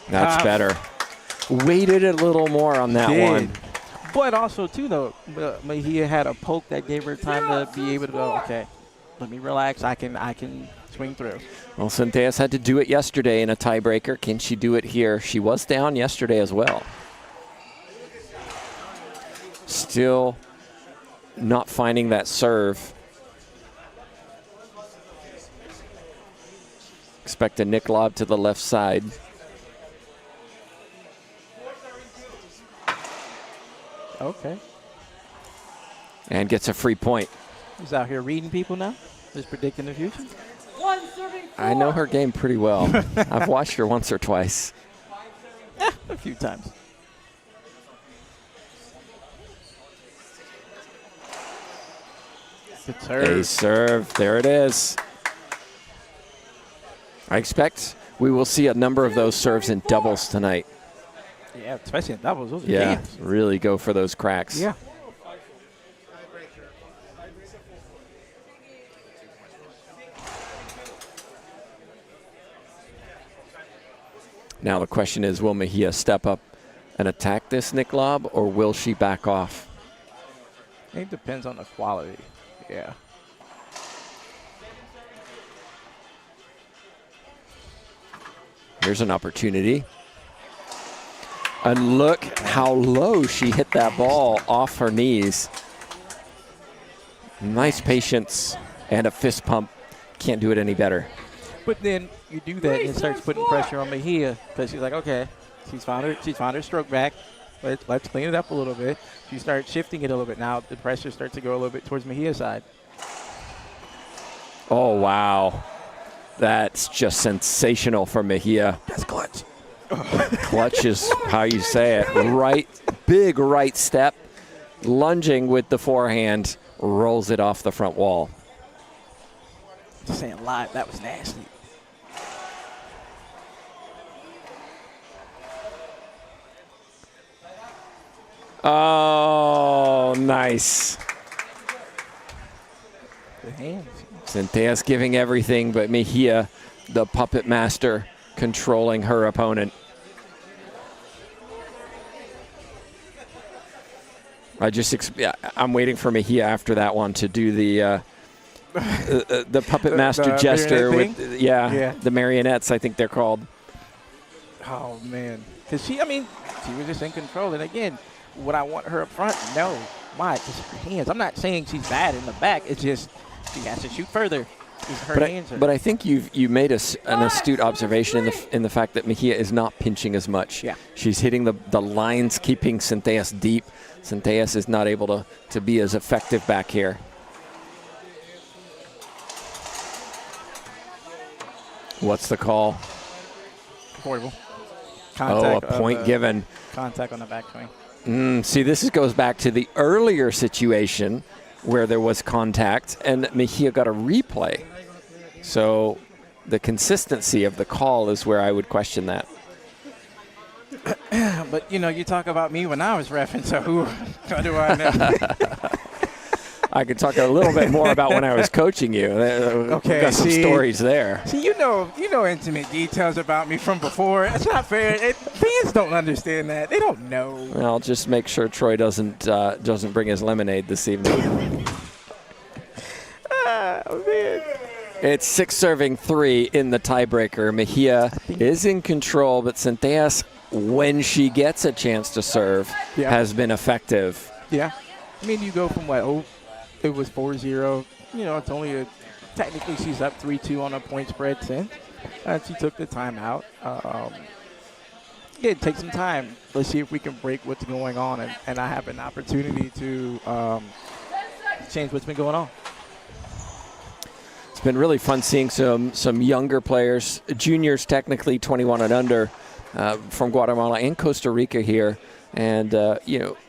That's better. Waited a little more on that one. But also, too, though, Mejia had a poke that gave her time to be able to go, okay, let me relax. I can swing through. Well, Centellas had to do it yesterday in a tiebreaker. Can she do it here? She was down yesterday as well. Still not finding that serve. Expect a nick lob to the left side. Okay. And gets a free point. He's out here reading people now? Just predicting the future? I know her game pretty well. I've watched her once or twice. A few times. Good serve. A serve. There it is. I expect we will see a number of those serves in doubles tonight. Yeah, especially in doubles. Those are Yeah, games. really go for those cracks. Yeah. Now the question is, will Mejia step up and attack this nick lob, or will she back off? I think it depends on the quality. Yeah. Here's an opportunity. And look how low she hit that ball off her knees. Nice patience and a fist pump. Can't do it any better. But then you do that and it starts putting pressure on Mejia because she's like, okay, she's found her stroke back. Let's clean it up a little bit. She starts shifting it a little bit. Now the pressure starts to go a little bit towards Mejia's side. Oh, wow. That's just sensational for Mejia. That's clutch. Clutch is how you say it. Right, big right step, lunging with the forehand, rolls it off the front wall. Just saying live, that was nasty. Oh, nice. The hands. Centellas giving everything, but Mejia, the puppet master, controlling her opponent. I'm waiting for Mejia after that one to do the puppet master gesture with the marionettes, I think they're called. Oh man, because she was just in control. And again, would I want her up front? No. Why? Just her hands. I'm not saying she's bad in the back. It's just she has to shoot further. Her hands are. But I think you made an astute observation in the fact that Mejia is not pinching as much. Yeah. She's hitting the lines, keeping Centellas deep. Centellas is not able to be as effective back here. What's the call? Horrible. A point given. Contact on the backswing. See, this goes back to the earlier situation where there was contact, and Mejia got a replay. So the consistency of the call is where I would question that. But, you talk about me when I was reffing, so who do I know? I could talk a little bit more about when I was coaching you. Okay, got some stories there. See, you know intimate details about me from before. It's not fair. Fans don't understand that. They don't know. I'll just make sure Troy doesn't bring his lemonade this evening. Oh, man. It's 6-3 in the tiebreaker. Mejia is in control, but Centellas, when she gets a chance to serve, has been effective. Yeah. I mean, you go from it was 4-0. It's only technically she's up 3-2 on a point spread since. She took the timeout. It takes some time. Let's see if we can break what's going on, and I have an opportunity to change what's been going on. It's been really fun seeing some younger players, juniors technically 21 and under, from Guatemala and Costa Rica here. And,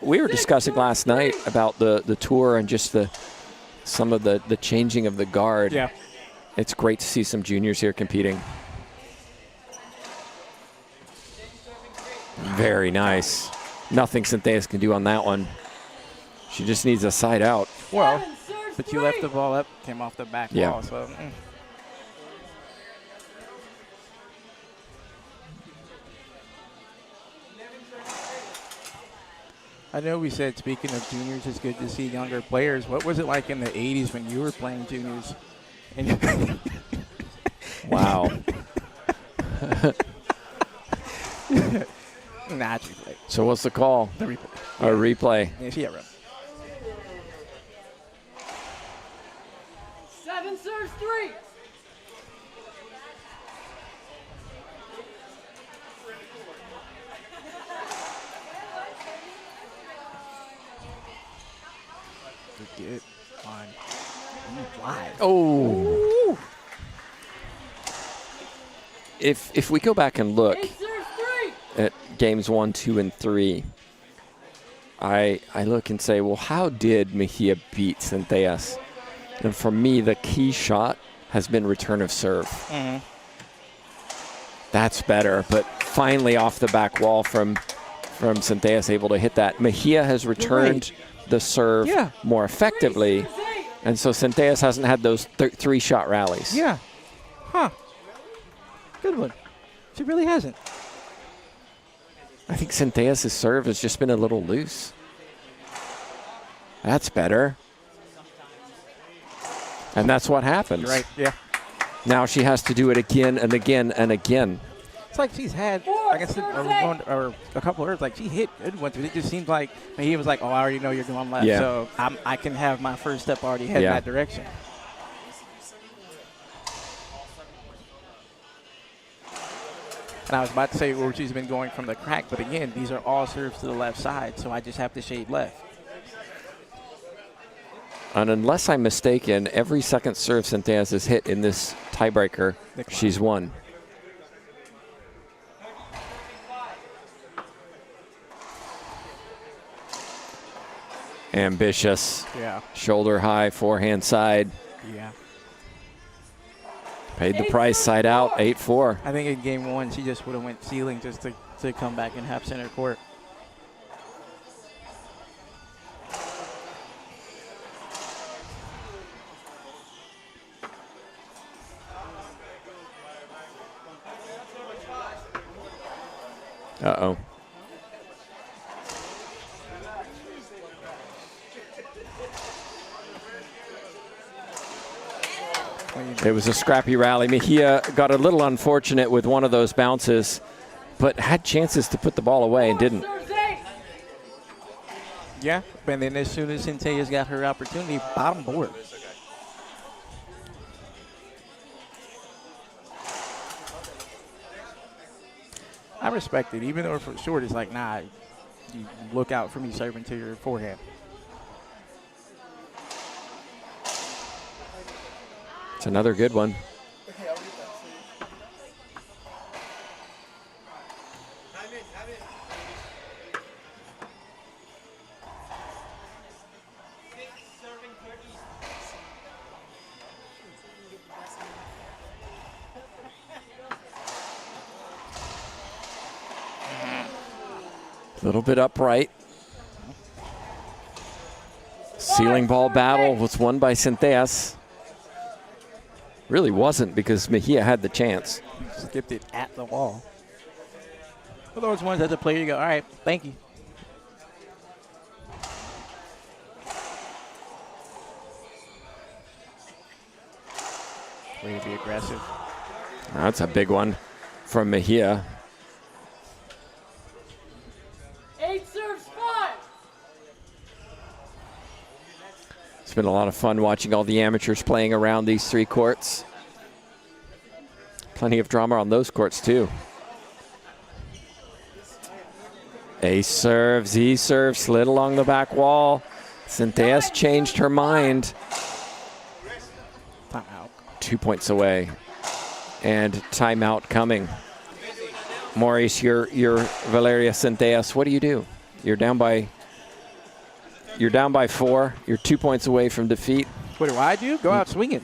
we were discussing last night about the tour and just some of the changing of the guard. Yeah. It's great to see some juniors here competing. Very nice. Nothing Centellas can do on that one. She just needs a side out. Well, but you left the ball up, came off the back wall. So. I know we said, speaking of juniors, it's good to see younger players. What was it like in the 80s when you were playing juniors? Wow. Nah, it's replay. So what's the call? The replay. A replay. Yeah, right. 7 serves 3. Get on live. Oh. If we go back and look 8 serves 3. at games 1, 2, and 3, I look and say, well, how did Mejia beat Centellas? And for me, the key shot has been return of serve. Mm-hmm. That's better, but finally off the back wall from Centellas, able to hit that. Mejia has returned the serve more effectively, and so Centellas hasn't had those 3-shot rallies. Yeah. Huh. Good one. She really hasn't. I think Centellas' serve has just been a little loose. That's better. And that's what happens. You're right, yeah. Now she has to do it again and again and again. It's like she's had, I guess, a couple of hers. Like, she hit good ones, but it just seems like he was like, oh, I already know you're going left. Yeah. So I can have my first step already head in that direction. And I was about to say where she's been going from the crack, but again, these are all serves to the left side, so I just have to shade left. And unless I'm mistaken, every second serve Centellas has hit in this tiebreaker, she's won. Ambitious. Yeah. Shoulder high, forehand side. Yeah. Paid the price, side out, 8-4. I think in game 1, she just would have went ceiling just to come back and have center court. Uh-oh. It was a scrappy rally. Mejia got a little unfortunate with one of those bounces, but had chances to put the ball away and didn't. Yeah, and then as soon as Centellas got her opportunity, bottom board. I respect it. Even though for short, it's like, nah, you look out for me serving to your forehand. It's another good one. A little bit upright. Ceiling ball battle was won by Centellas. Really wasn't, because Mejia had the chance. Skipped it at the wall. For those ones as a player, you go, all right, thank you. Way to be aggressive. That's a big one from Mejia. 8 serves 5. It's been a lot of fun watching all the amateurs playing around these 3 courts. Plenty of drama on those courts, too. Ace serves, E serves, slid along the back wall. Centellas changed her mind. Timeout. 2 points away. And timeout coming. Maurice, you're Valeria Centellas. What do? You're down by 4. You're 2 points away from defeat. What do I do? Go out swinging.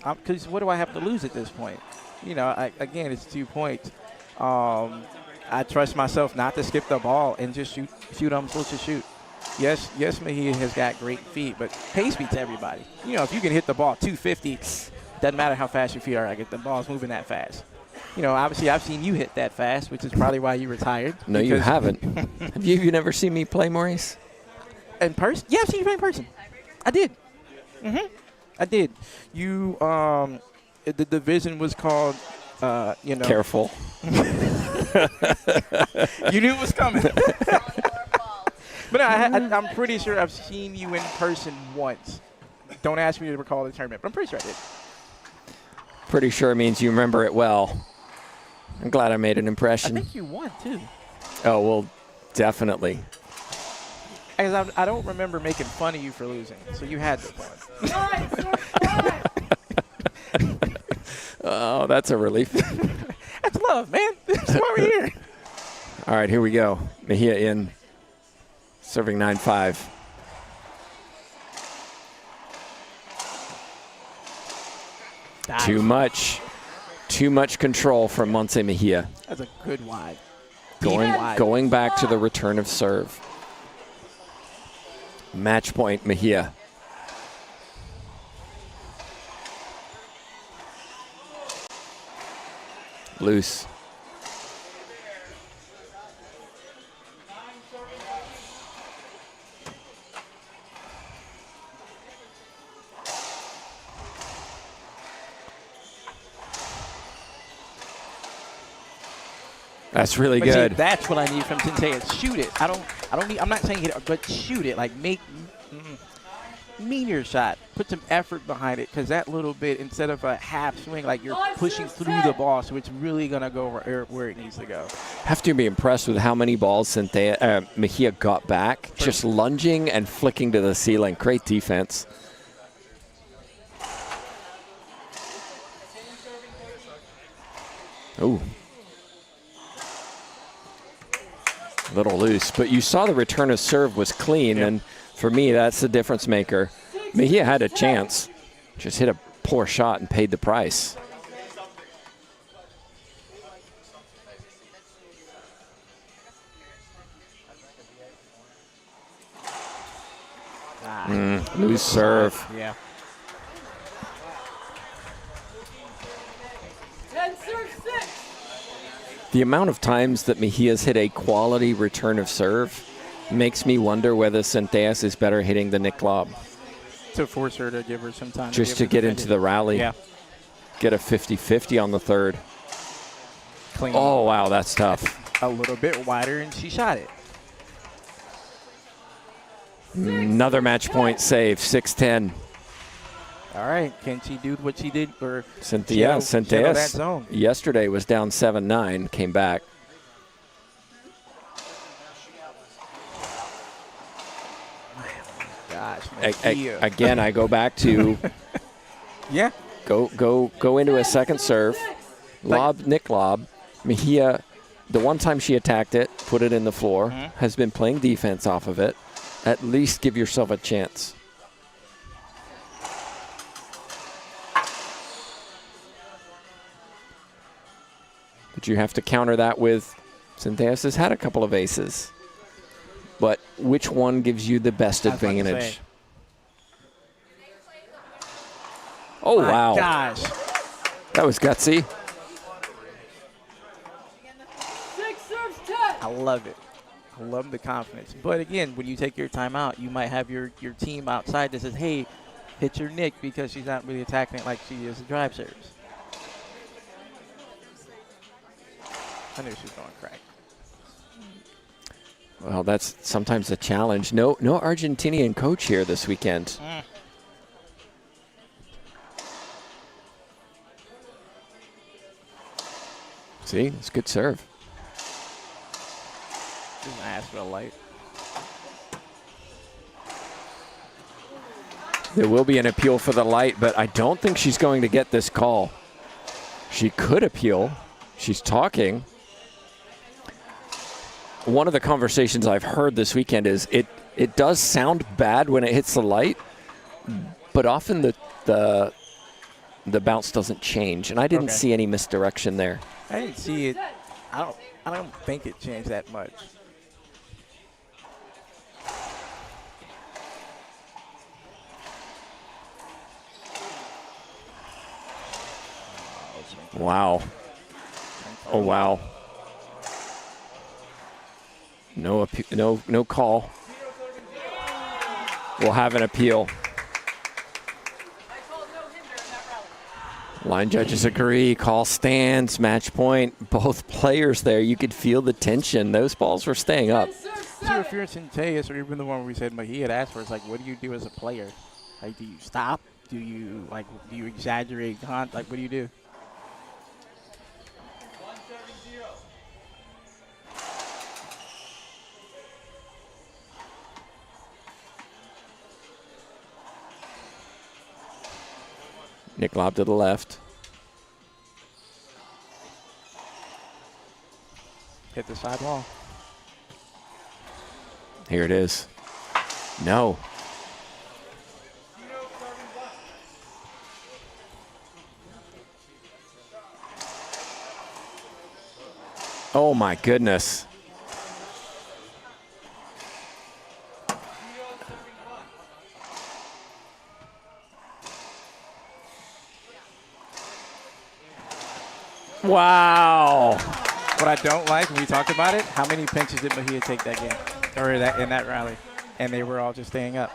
Because what do I have to lose at this point? You know, again, it's 2 points. I trust myself not to skip the ball and just shoot I'm supposed to shoot. Yes, Mejia has got great feet, but pace beats everybody. You know, if you can hit the ball 250, doesn't matter how fast your feet are. The ball's moving that fast. You know, obviously, I've seen you hit that fast, which is probably why you retired. No, you haven't. Have you never seen me play, Maurice? In person? Yeah, I've seen you play in person. I did. I did. You, the division was called, Careful. You knew it was coming. But I'm pretty sure I've seen you in person once. Don't ask me to recall the tournament, but I'm pretty sure I did. Pretty sure means you remember it well. I'm glad I made an impression. I think you won, too. Oh, well, definitely. Because I don't remember making fun of you for losing, so you had to win. 9 serves 5. Oh, that's a relief. That's love, man. That's why we're here. All right, here we go. Mejia in, serving 9-5. Too much control from Montse Mejia. That's a good wide. Going back to the return of serve. Match point, Mejia. Loose. That's really good. See, that's what I need from Centellas. Shoot it. I'm not saying hit it, but shoot it. Like mean your shot. Put some effort behind it, because that little bit, instead of a half swing, like you're pushing through the ball, so it's really gonna go where it needs to go. Have to be impressed with how many balls Mejia got back, just lunging and flicking to the ceiling. Great defense. Ooh. A little loose, but you saw the return of serve was clean, and for me, that's the difference maker. Mejia had a chance, just hit a poor shot and paid the price. Loose serve. Yeah. 10 serves 6. The amount of times that Mejia's hit a quality return of serve makes me wonder whether Centellas is better hitting the Nick lob. To force her to give her some time. Just to get into the rally. Yeah. Get a 50-50 on the third. Clean. Oh, wow, that's tough. A little bit wider, and she shot it. Another match point save, 6-10. All right, can she do what she did? Or Centellas that zone? yesterday was down 7-9, came back. gosh. Again, I go back to Yeah. go into a second serve. Nick lob. Mejia, the one time she attacked it, put it in the floor, has been playing defense off of it. At least give yourself a chance. But you have to counter that with Centellas has had a couple of aces. But which one gives you the best advantage? Oh, wow. Gosh. That was gutsy. 6 serves 10. I love it. I love the confidence. But again, when you take your timeout, you might have your team outside that says, hey, hit your Nick because she's not really attacking it like she is the drive serves. I knew she was going to crack. Well, that's sometimes a challenge. No Argentinian coach here this weekend. See, it's a good serve. Didn't ask for a light. There will be an appeal for the light, but I don't think she's going to get this call. She could appeal. She's talking. One of the conversations I've heard this weekend is it does sound bad when it hits the light, but often the bounce doesn't change, and I didn't see any misdirection there. I didn't see it. I don't think it changed that much. Wow. Oh, wow. No call. We'll have an appeal. Line judges agree. Call stands. Match point. Both players there. You could feel the tension. Those balls were staying up. So if you're Centellas or even the one where we said Mejia had asked for, it's like, what do you do as a player? Like, do you stop? Do you exaggerate? Like, what do you do? Nick lob to the left. Hit the side wall. Here it is. No. Oh, my goodness. Wow. What I don't like, when we talked about it, how many pinches did Mejia take that game? Or in that rally? And they were all just staying up.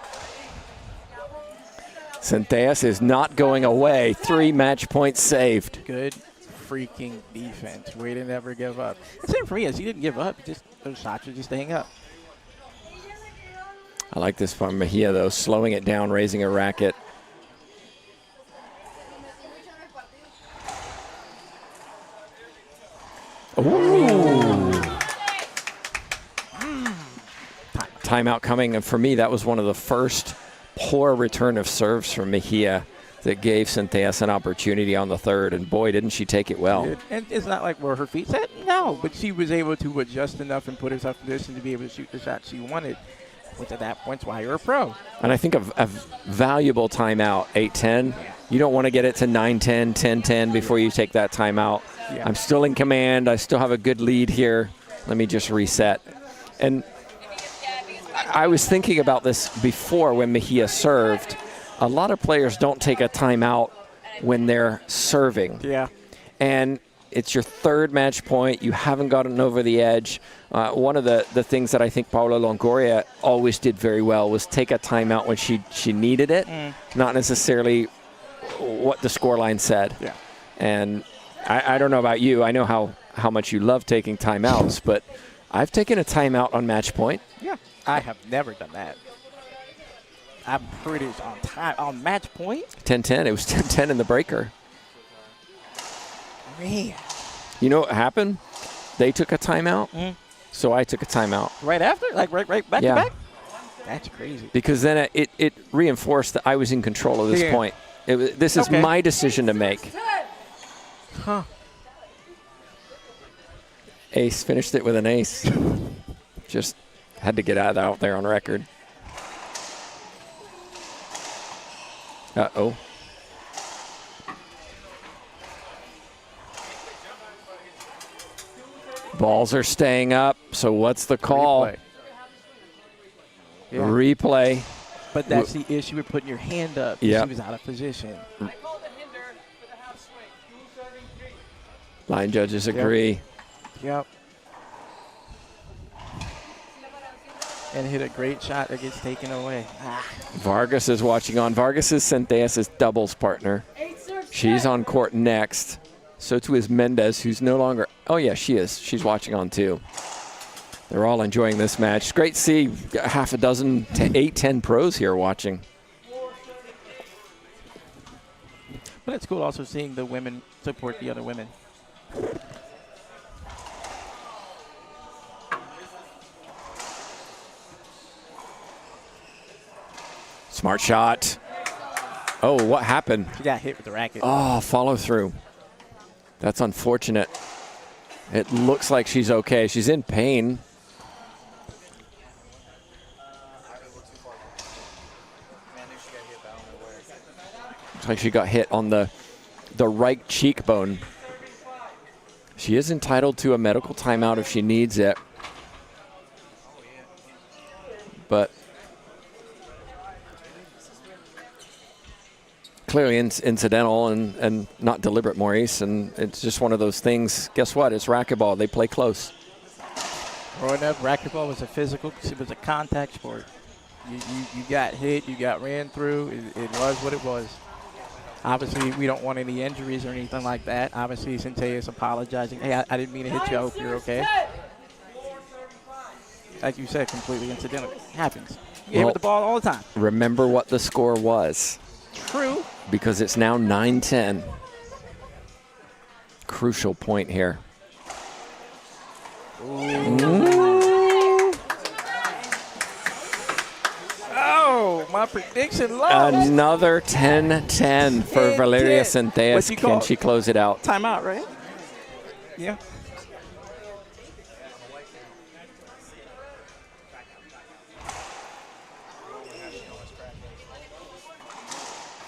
Centellas is not going away. 3 match points saved. Good freaking defense. Way to never give up. The same for me as he didn't give up. Just those shots were just staying up. I like this from Mejia, though, slowing it down, raising a racket. Ooh. Timeout coming, and for me, that was one of the first poor return of serves from Mejia that gave Centellas an opportunity on the third, and boy, didn't she take it well. And it's not like where her feet set, no, but she was able to adjust enough and put herself in position to be able to shoot the shot she wanted, which at that point's why you're a pro. And I think a valuable timeout, 8-10. You don't want to get it to 9-10, 10-10 before you take that timeout. Yeah. I'm still in command. I still have a good lead here. Let me just reset. And I was thinking about this before when Mejia served. A lot of players don't take a timeout when they're serving. Yeah. And it's your third match point. You haven't gotten over the edge. One of the things that I think Paula Longoria always did very well was take a timeout when she needed it, not necessarily what the scoreline said. Yeah. And I don't know about you. I know how much you love taking timeouts, but I've taken a timeout on match point. Yeah. I have never done that. I'm pretty on time on match point. 10-10. It was 10-10 in the breaker. Man. You know what happened? They took a timeout, so I took a timeout. Right after? Like right back to back? That's crazy. Because then it reinforced that I was in control of this Yeah. point. This is Okay. my decision to make. Huh. Ace finished it with an ace. Just had to get out there on record. Uh-oh. Balls are staying up, so what's the call? Replay. Yeah. Replay. But that's the issue with putting your hand up. Yeah. She was out of position. I called the hinder for the half swing. Dual serving 3. Line judges agree. Yep. And hit a great shot that gets taken away. Vargas is watching on. Vargas is Centellas' doubles partner. 8 serves. She's 10. on court next. So too is Mendez, who's no longer. Oh, yeah, she is. She's watching on, too. They're all enjoying this match. It's great to see half a dozen, 8, 10 pros here watching. But it's cool also seeing the women support the other women. Smart shot. Oh, what happened? She got hit with the racket. Oh, follow through. That's unfortunate. It looks like she's okay. She's in pain. Looks like she got hit on the right cheekbone. She is entitled to a medical timeout if she needs it. But clearly incidental and not deliberate, Maurice. And it's just one of those things. Guess what? It's racquetball. They play close. Growing up, racquetball was it was a contact sport. You got hit, you got ran through. It was what it was. Obviously, we don't want any injuries or anything like that. Obviously, Centellas apologizing. Hey, I didn't mean to hit you. I hope you're okay. Like you said, completely incidental. It happens. You hit with the ball all the time. Remember what the score was. True. Because it's now 9-10. Crucial point here. Oh, my prediction lost. Another 10-10 for 10-10. Valeria Centellas. What's you Can call- she close it out? Timeout, right? Yeah.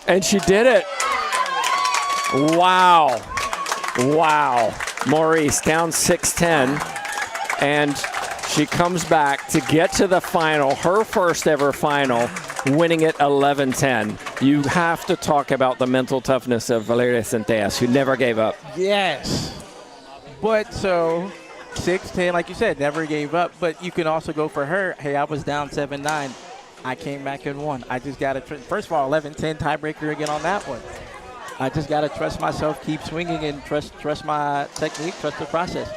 And she did it. Wow. Wow. Maurice down 6-10. And she comes back to get to the final, her first ever final, winning it 11-10. You have to talk about the mental toughness of Valeria Centellas, who never gave up. Yes. But so 6-10, like you said, never gave up. But you can also go for her. Hey, I was down 7-9. I came back and won. I just got to, first of all, 11-10 tiebreaker again on that one. I just got to trust myself, keep swinging, and trust my technique, trust the process.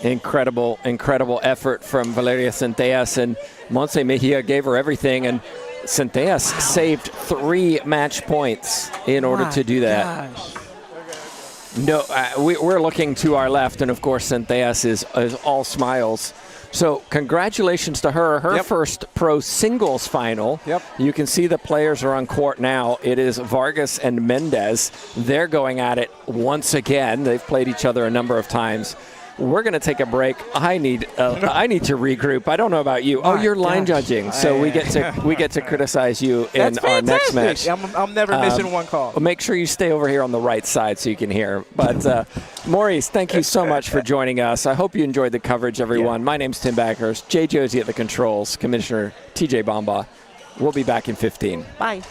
Incredible, incredible effort from Valeria Centellas, and Montse Mejia gave her everything, and Centellas saved 3 match points in order to do that. Gosh. No, we're looking to our left, and of course Centellas is all smiles. So congratulations to her. Her first pro singles final. Yep. You can see the players are on court now. It is Vargas and Mendez. They're going at it once again. They've played each other a number of times. We're going to take a break. I need to regroup. I don't know about you. Oh, you're line judging, so we get to criticize you in our next match. I'm never missing one call. Well, make sure you stay over here on the right side so you can hear. But Maurice, thank you so much for joining us. I hope you enjoyed the coverage, everyone. My name's Tim Backhurst. Jay Josie at the controls. Commissioner TJ Bamba. We'll be back in 15. Bye.